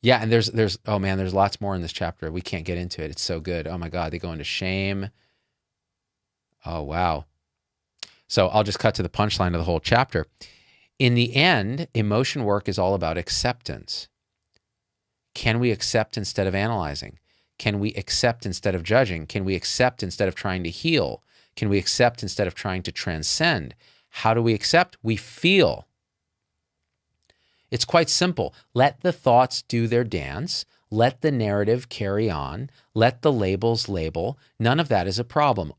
Yeah, and there's there's lots more in this chapter. We can't get into it. It's so good. Oh my God, they go into shame. Oh wow. So I'll just cut to the punchline of the whole chapter. In the end, emotion work is all about acceptance. Can we accept instead of analyzing? Can we accept instead of judging? Can we accept instead of trying to heal? Can we accept instead of trying to transcend? How do we accept? We feel. It's quite simple. Let the thoughts do their dance. Let the narrative carry on. Let the labels label. None of that is a problem.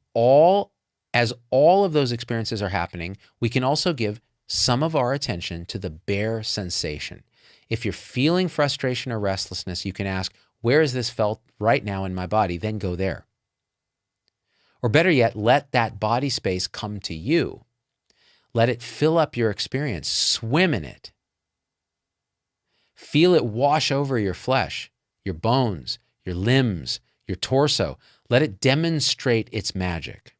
As all of those experiences are happening, we can also give some of our attention to the bare sensation. If you're feeling frustration or restlessness, you can ask, where is this felt right now in my body? Then go there. Or better yet, let that body space come to you. Let it fill up your experience. Swim in it. Feel it wash over your flesh, your bones, your limbs, your torso. Let it demonstrate its magic.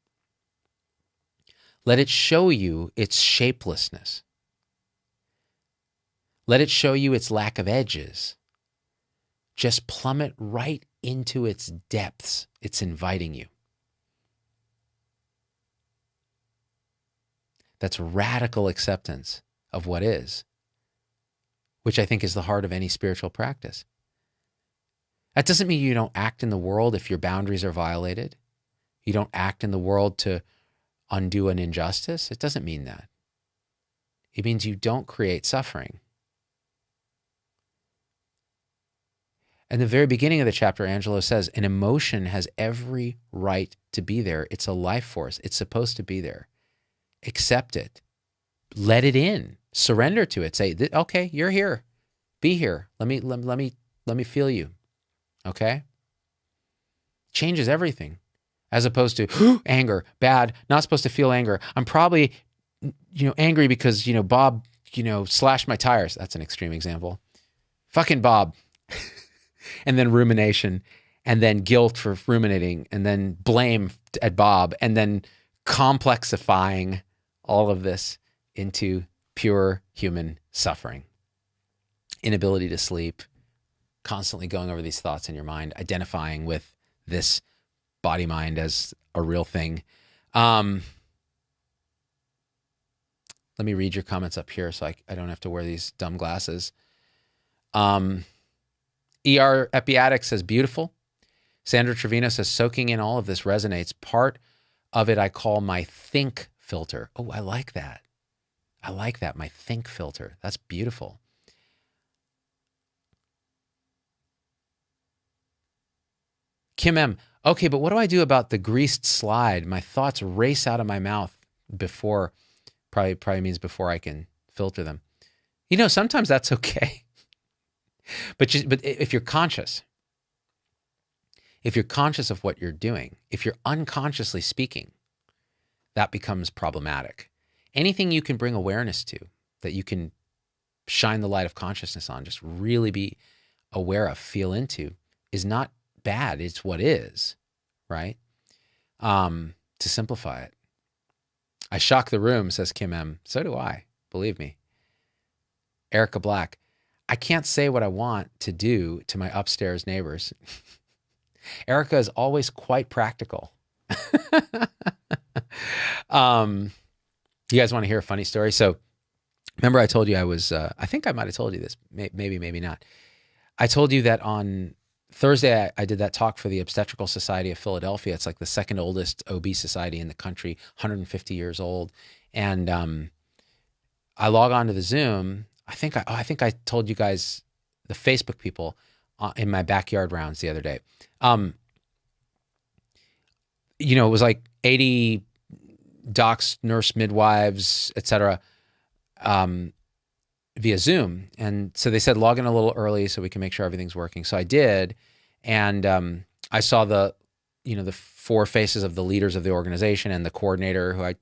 Let it show you its shapelessness. Let it show you its lack of edges. Just plummet right into its depths. It's inviting you. That's radical acceptance of what is, which I think is the heart of any spiritual practice. That doesn't mean you don't act in the world if your boundaries are violated. You don't act in the world to undo an injustice. It doesn't mean that. It means you don't create suffering. In the very beginning of the chapter, Angelo says, an emotion has every right to be there. It's a life force. It's supposed to be there. Accept it. Let it in. Surrender to it. Say, okay, you're here. Be here. Let me feel you. Okay? Changes everything. as opposed to anger, bad, not supposed to feel anger. I'm probably, angry because, Bob, slashed my tires. That's an extreme example. Fucking Bob. And then rumination, and then guilt for ruminating, and then blame at Bob, and then complexifying all of this into pure human suffering. Inability to sleep, constantly going over these thoughts in your mind, identifying with this body mind as a real thing. Let me read your comments up here so I don't have to wear these dumb glasses. ER Epiatic says, beautiful. Sandra Trevino says, soaking in all of this resonates. Part of it I call my think filter. Oh, I like that. I like that, my think filter. That's beautiful. Kim M. Okay, but what do I do about the greased slide? My thoughts race out of my mouth before, probably means before I can filter them. Sometimes that's okay. But if you're conscious of what you're doing, if you're unconsciously speaking, that becomes problematic. Anything you can bring awareness to, that you can shine the light of consciousness on, just really be aware of, feel into, is not bad. It's what is, right? To simplify it. I shock the room, says Kim M. So do I, believe me. Erica Black. I can't say what I want to do to my upstairs neighbors. Erica is always quite practical. You guys want to hear a funny story? So remember I told you I was, I think I might have told you this, maybe not. I told you that on Thursday, I did that talk for the Obstetrical Society of Philadelphia. It's like the second oldest OB society in the country, 150 years old. And I log on to the Zoom. I think I told you guys, the Facebook people, in my backyard rounds the other day. It was like 80 docs, nurse, midwives, etc., via Zoom. And so they said, log in a little early so we can make sure everything's working. So I did. And I saw the four faces of the leaders of the organization and the coordinator who I,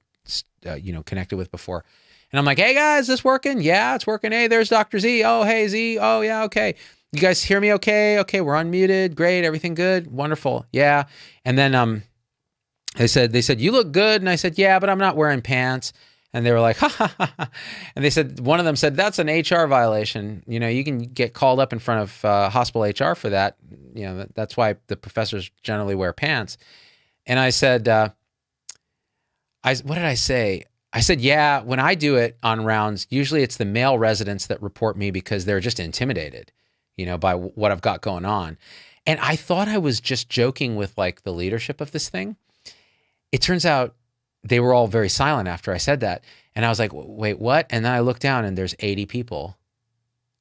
connected with before. And I'm like, hey guys, this working? Yeah, it's working. Hey, there's Dr. Z. Oh, hey Z. Oh yeah. Okay. You guys hear me okay? Okay. We're unmuted. Great. Everything good. Wonderful. Yeah. And then, they said, you look good. And I said, yeah, but I'm not wearing pants. And they were like, ha, ha, ha, ha. And they said, one of them said, that's an HR violation. You can get called up in front of hospital HR for that. That's why the professors generally wear pants. And I said, what did I say? I said, yeah, when I do it on rounds, usually it's the male residents that report me because they're just intimidated, by what I've got going on. And I thought I was just joking with like the leadership of this thing. It turns out they were all very silent after I said that. And I was like, wait, what? And then I looked down and there's 80 people.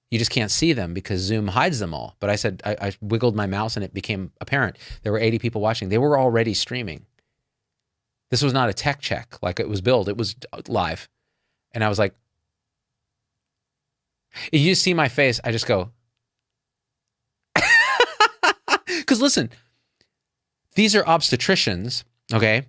You just can't see them because Zoom hides them all. But I said, I wiggled my mouse and it became apparent. There were 80 people watching. They were already streaming. This was not a tech check like it was billed. It was live. And I was like, you see my face. I just go, because listen, these are obstetricians, okay?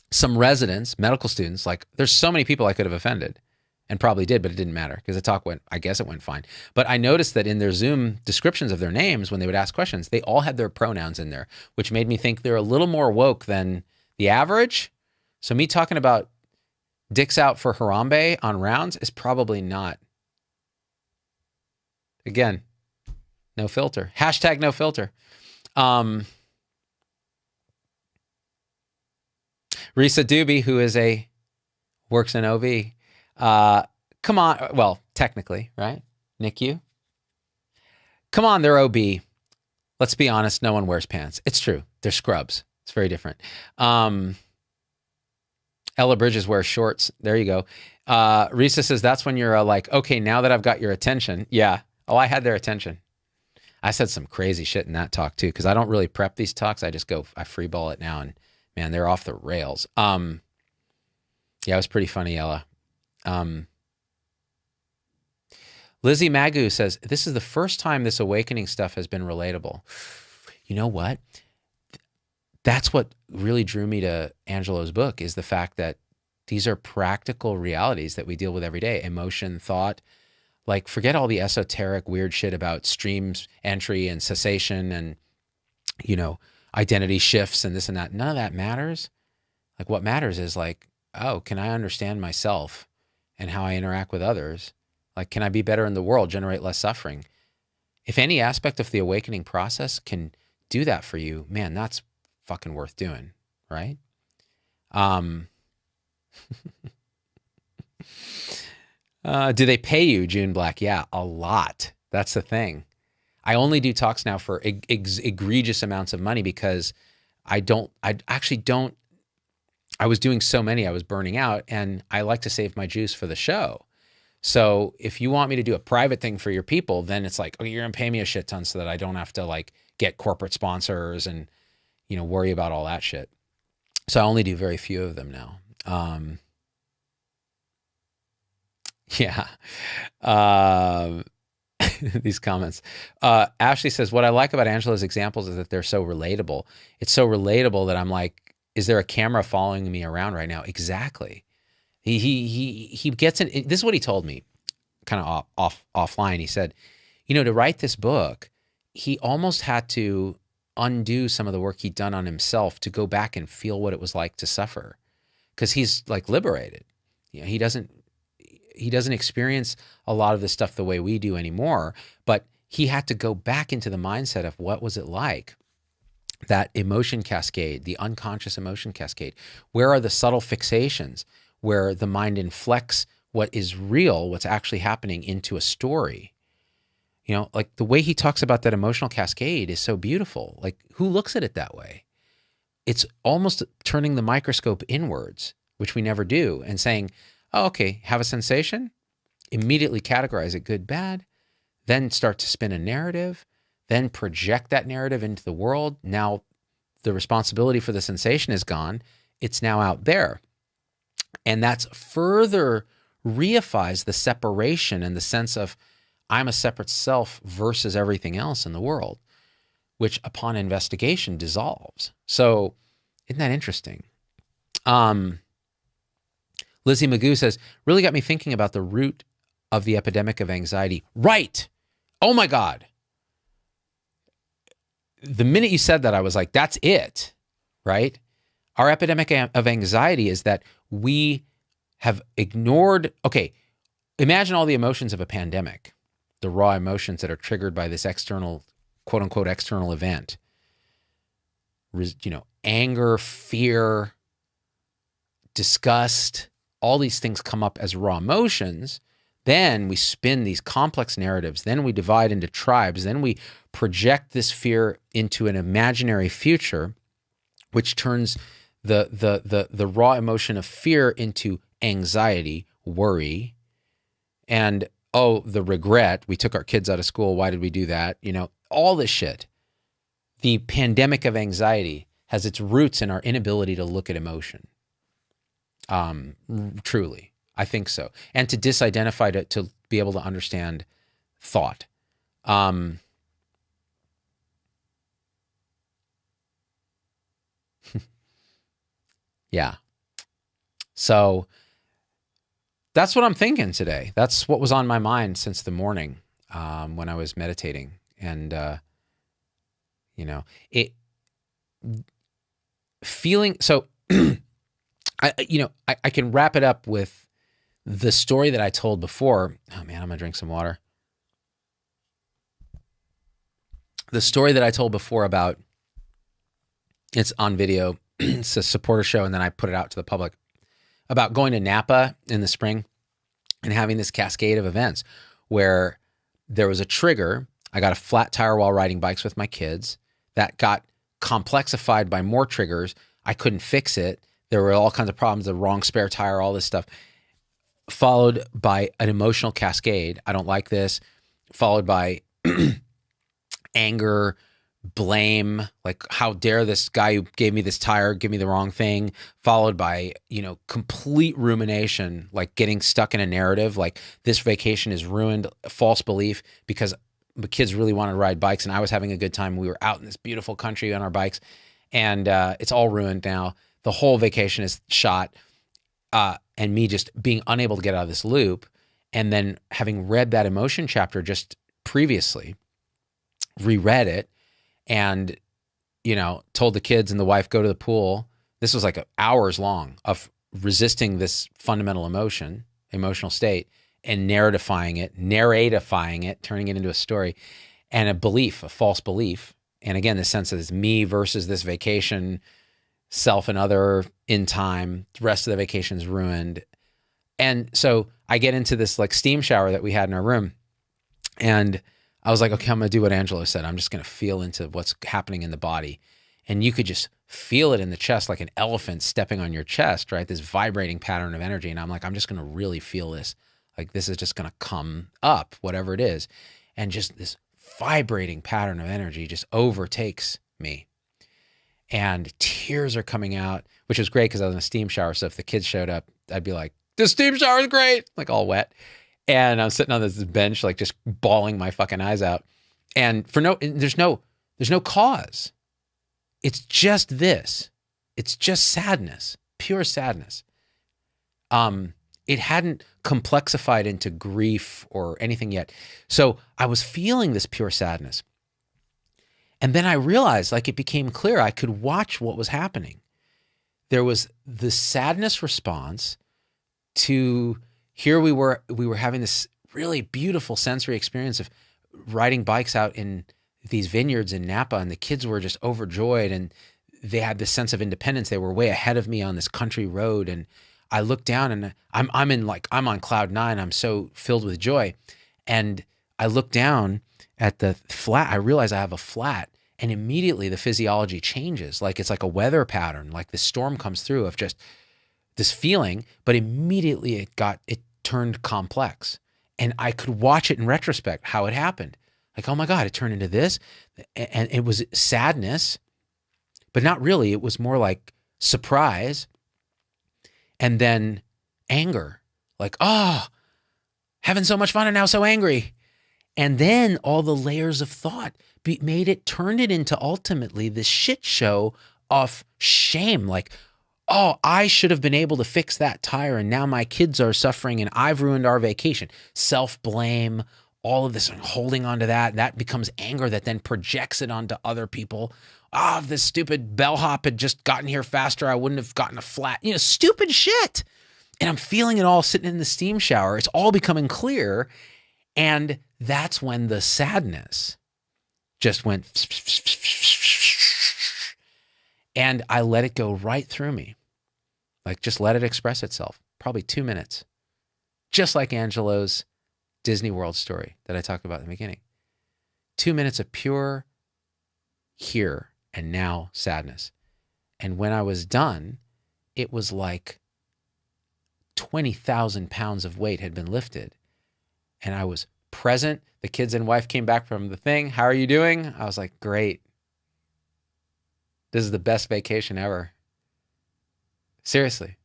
Some residents, medical students, like there's so many people I could have offended and probably did, but it didn't matter because the talk went, I guess it went fine. But I noticed that in their Zoom descriptions of their names, when they would ask questions, they all had their pronouns in there, which made me think they're a little more woke than the average. So me talking about dicks out for Harambe on rounds is probably not. Again, no filter. Hashtag no filter. Risa Doobie, who works in OV. Come on. Well, technically, right? NICU. Come on, they're OB. Let's be honest. No one wears pants. It's true. They're scrubs. It's very different. Ella Bridges wears shorts. There you go. Risa says that's when you're like, okay, now that I've got your attention. Yeah. Oh, I had their attention. I said some crazy shit in that talk too, because I don't really prep these talks. I just go, I freeball it now, and man, they're off the rails. Yeah, it was pretty funny, Ella. Lizzie Magu says, this is the first time this awakening stuff has been relatable. You know what? that's what really drew me to Angelo's book, is the fact that these are practical realities that we deal with every day. Emotion, thought, like forget all the esoteric weird shit about streams entry and cessation and, you know, identity shifts and this and that. None of that matters. Like what matters is like, oh, can I understand myself and how I interact with others? Like, can I be better in the world, generate less suffering? If any aspect of the awakening process can do that for you, man, that's fucking worth doing, right? Do they pay you, June Black? Yeah, a lot. That's the thing. I only do talks now for egregious amounts of money because I was doing so many, I was burning out, and I like to save my juice for the show. So if you want me to do a private thing for your people, then it's like, oh, you're gonna pay me a shit ton so that I don't have to like get corporate sponsors and, you know, worry about all that shit. So I only do very few of them now. Yeah. These comments. Ashley says, what I like about Angela's examples is that they're so relatable. It's so relatable that I'm like, is there a camera following me around right now? Exactly. He gets it. This is what he told me kind of offline. He said, you know, to write this book, he almost had to undo some of the work he'd done on himself to go back and feel what it was like to suffer. Because he's like liberated. You know, he doesn't experience a lot of this stuff the way we do anymore, but he had to go back into the mindset of what was it like, that emotion cascade, the unconscious emotion cascade. Where are the subtle fixations where the mind inflects what is real, what's actually happening, into a story? You know, like the way he talks about that emotional cascade is so beautiful. Like, who looks at it that way? It's almost turning the microscope inwards, which we never do, and saying, oh, okay, have a sensation, immediately categorize it good, bad, then start to spin a narrative, then project that narrative into the world. Now the responsibility for the sensation is gone. It's now out there. And that's further reifies the separation and the sense of I'm a separate self versus everything else in the world, which upon investigation dissolves. So isn't that interesting? Lizzie Magoo says, really got me thinking about the root of the epidemic of anxiety. Right. Oh my God. The minute you said that, I was like, that's it, right? Our epidemic of anxiety is that we have ignored, okay, imagine all the emotions of a pandemic, the raw emotions that are triggered by this external, quote unquote, external event. You know, anger, fear, disgust, all these things come up as raw emotions. Then we spin these complex narratives. Then we divide into tribes. Then we project this fear into an imaginary future, which turns the raw emotion of fear into anxiety, worry, and, oh, the regret. We took our kids out of school. Why did we do that? You know, all this shit. The pandemic of anxiety has its roots in our inability to look at emotion. Truly, I think so. And to disidentify, to be able to understand thought. Yeah. So that's what I'm thinking today. That's what was on my mind since the morning, when I was meditating. And, you know, feeling, so, I can wrap it up with the story that I told before. Oh man, I'm gonna drink some water. The story that I told before about, it's on video, it's a supporter show, and then I put it out to the public, about going to Napa in the spring and having this cascade of events where there was a trigger. I got a flat tire while riding bikes with my kids. That got complexified by more triggers. I couldn't fix it. There were all kinds of problems, the wrong spare tire, all this stuff, followed by an emotional cascade. I don't like this. Followed by anger, blame, like how dare this guy who gave me this tire give me the wrong thing, followed by, you know, complete rumination, like getting stuck in a narrative, like this vacation is ruined, false belief, because the kids really wanted to ride bikes and I was having a good time. We were out in this beautiful country on our bikes, And it's all ruined now. The whole vacation is shot. And me just being unable to get out of this loop. And then having read that emotion chapter just previously, reread it, and, told the kids and the wife, go to the pool. This was like hours long of resisting this fundamental emotional state, and narratifying it, turning it into a story, and a false belief. And again, the sense that it's me versus this vacation, self and other in time, the rest of the vacation's ruined. And so I get into this like steam shower that we had in our room, and I was like, okay, I'm going to do what Angelo said. I'm just going to feel into what's happening in the body. And you could just feel it in the chest, like an elephant stepping on your chest, right? This vibrating pattern of energy. And I'm like, I'm just going to really feel this. Like, this is just going to come up, whatever it is. And just this vibrating pattern of energy just overtakes me. And tears are coming out, which was great because I was in a steam shower. So if the kids showed up, I'd be like, this steam shower is great, like all wet. And I'm sitting on this bench, like just bawling my fucking eyes out. And there's no cause. It's just this. It's just sadness, pure sadness. It hadn't complexified into grief or anything yet. So I was feeling this pure sadness. And then I realized, like, it became clear I could watch what was happening. There was the sadness response to, here we were having this really beautiful sensory experience of riding bikes out in these vineyards in Napa, and the kids were just overjoyed, and they had this sense of independence. They were way ahead of me on this country road, and I looked down, and I'm on cloud nine. I'm so filled with joy, and I look down at the flat. I realize I have a flat, and immediately the physiology changes. Like, it's like a weather pattern. Like, the storm comes through of just this feeling, but immediately it turned complex, and I could watch it in retrospect how it happened. Like, oh my God, it turned into this, and it was sadness, but not really. It was more like surprise, and then anger. Like, oh, having so much fun and now so angry. And then all the layers of thought turned it into ultimately this shit show of shame. Like, oh, I should have been able to fix that tire, and now my kids are suffering, and I've ruined our vacation. Self-blame, all of this, holding on to that becomes anger that then projects it onto other people. Oh, if this stupid bellhop had just gotten here faster, I wouldn't have gotten a flat, stupid shit. And I'm feeling it all sitting in the steam shower. It's all becoming clear. And that's when the sadness just went, and I let it go right through me. Like, just let it express itself. Probably 2 minutes. Just like Angelo's Disney World story that I talked about in the beginning. 2 minutes of pure here and now sadness. And when I was done, it was like 20,000 pounds of weight had been lifted. And I was present. The kids and wife came back from the thing. How are you doing? I was like, great. This is the best vacation ever. Seriously.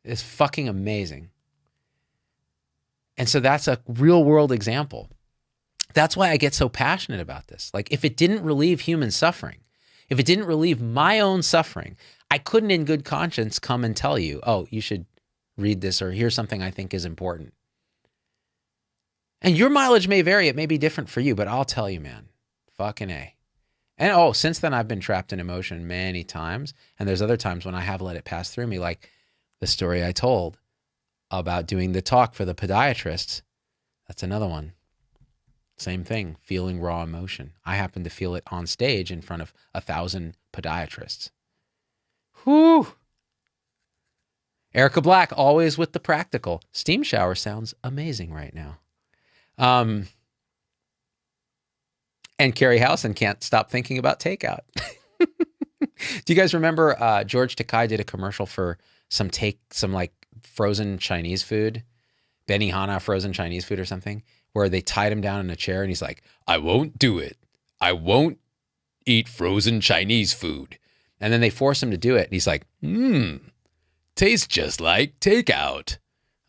It's fucking amazing. And so that's a real world example. That's why I get so passionate about this. Like, if it didn't relieve human suffering, if it didn't relieve my own suffering, I couldn't in good conscience come and tell you, oh, you should read this, or here's something I think is important. And your mileage may vary. It may be different for you, but I'll tell you, man, fucking A. And since then I've been trapped in emotion many times. And there's other times when I have let it pass through me, like the story I told about doing the talk for the podiatrists. That's another one. Same thing, feeling raw emotion. I happen to feel it on stage in front of 1,000 podiatrists. Whew. Erica Black, always with the practical. Steam shower sounds amazing right now. And Carrie Howson can't stop thinking about takeout. Do you guys remember George Takei did a commercial for some like frozen Chinese food, Benihana frozen Chinese food or something, where they tied him down in a chair and he's like, I won't do it. I won't eat frozen Chinese food. And then they force him to do it. And he's like, tastes just like takeout.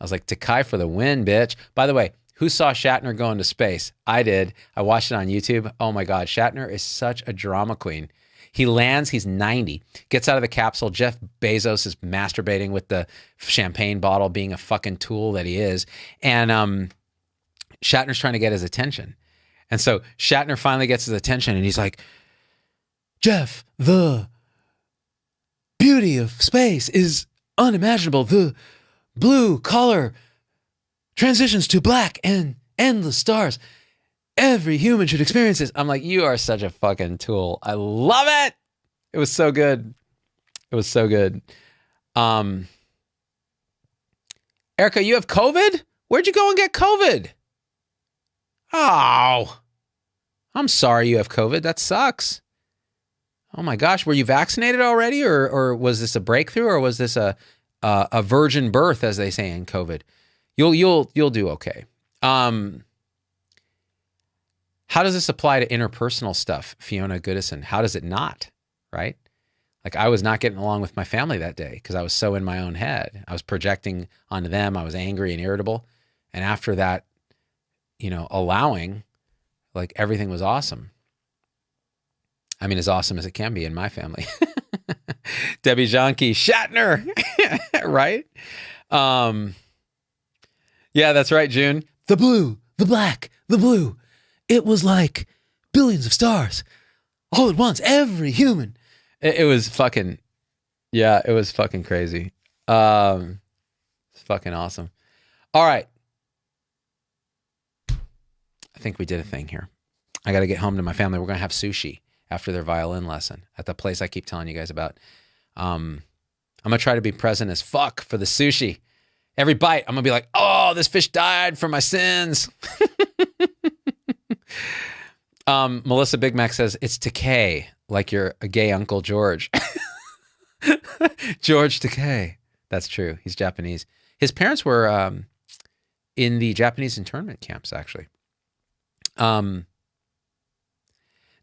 I was like, Takei for the win, bitch. By the way, who saw Shatner go into space? I did. I watched it on YouTube. Oh my God, Shatner is such a drama queen. He lands, he's 90, gets out of the capsule. Jeff Bezos is masturbating with the champagne bottle, being a fucking tool that he is. And Shatner's trying to get his attention. And so Shatner finally gets his attention and he's like, Jeff, the beauty of space is unimaginable. The blue color transitions to black and endless stars. Every human should experience this. I'm like, you are such a fucking tool. I love it. It was so good. It was so good. Erica, you have COVID? Where'd you go and get COVID? Oh, I'm sorry you have COVID. That sucks. Oh my gosh, were you vaccinated already, or was this a breakthrough, or was this a virgin birth, as they say in COVID? You'll do okay. How does this apply to interpersonal stuff, Fiona Goodison? How does it not? Right? Like, I was not getting along with my family that day because I was so in my own head. I was projecting onto them. I was angry and irritable. And after that, allowing, like, everything was awesome. I mean, as awesome as it can be in my family. Debbie Jonke, Shatner, right? Yeah, that's right, June. The blue, the black, the blue. It was like billions of stars all at once. Every human. It was fucking, yeah, it was fucking crazy. It's fucking awesome. All right. I think we did a thing here. I got to get home to my family. We're going to have sushi after their violin lesson at the place I keep telling you guys about. I'm going to try to be present as fuck for the sushi. Every bite, I'm going to be like, oh, this fish died for my sins. Melissa Big Mac says, it's Takei, like you're a gay Uncle George. George Takei. That's true. He's Japanese. His parents were in the Japanese internment camps, actually.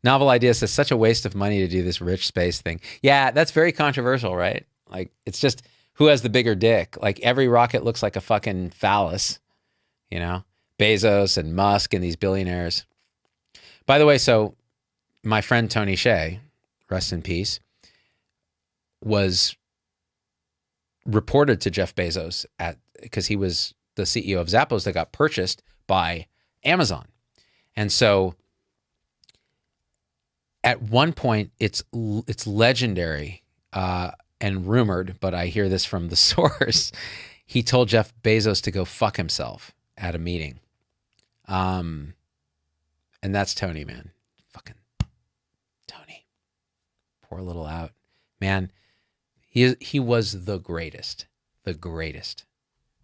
Novel Idea says, such a waste of money to do this rich space thing. Yeah, that's very controversial, right? Like, it's just who has the bigger dick. Like, every rocket looks like a fucking phallus, Bezos and Musk and these billionaires. By the way, so my friend Tony Hsieh, rest in peace, was reported to Jeff Bezos because he was the CEO of Zappos that got purchased by Amazon. And so at one point, it's legendary and rumored, but I hear this from the source. He told Jeff Bezos to go fuck himself at a meeting. And that's Tony, man. Fucking Tony. Poor little out. Man, he was the greatest. The greatest.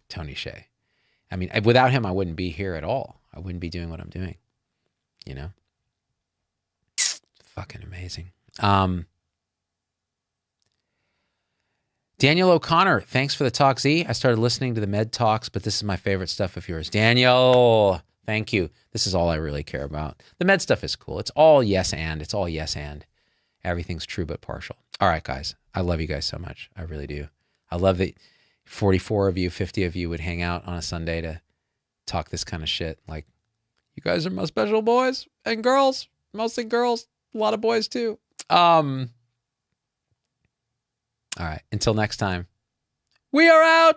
Tony Hsieh. I mean, without him, I wouldn't be here at all. I wouldn't be doing what I'm doing. Fucking amazing. Daniel O'Connor, thanks for the talk, Z. I started listening to the med talks, but this is my favorite stuff of yours. Daniel, thank you. This is all I really care about. The med stuff is cool. It's all yes and. It's all yes and. Everything's true but partial. All right, guys. I love you guys so much. I really do. I love that 44 of you, 50 of you would hang out on a Sunday to talk this kind of shit. Like, you guys are my special boys and girls. Mostly girls. A lot of boys too. All right. Until next time. We are out.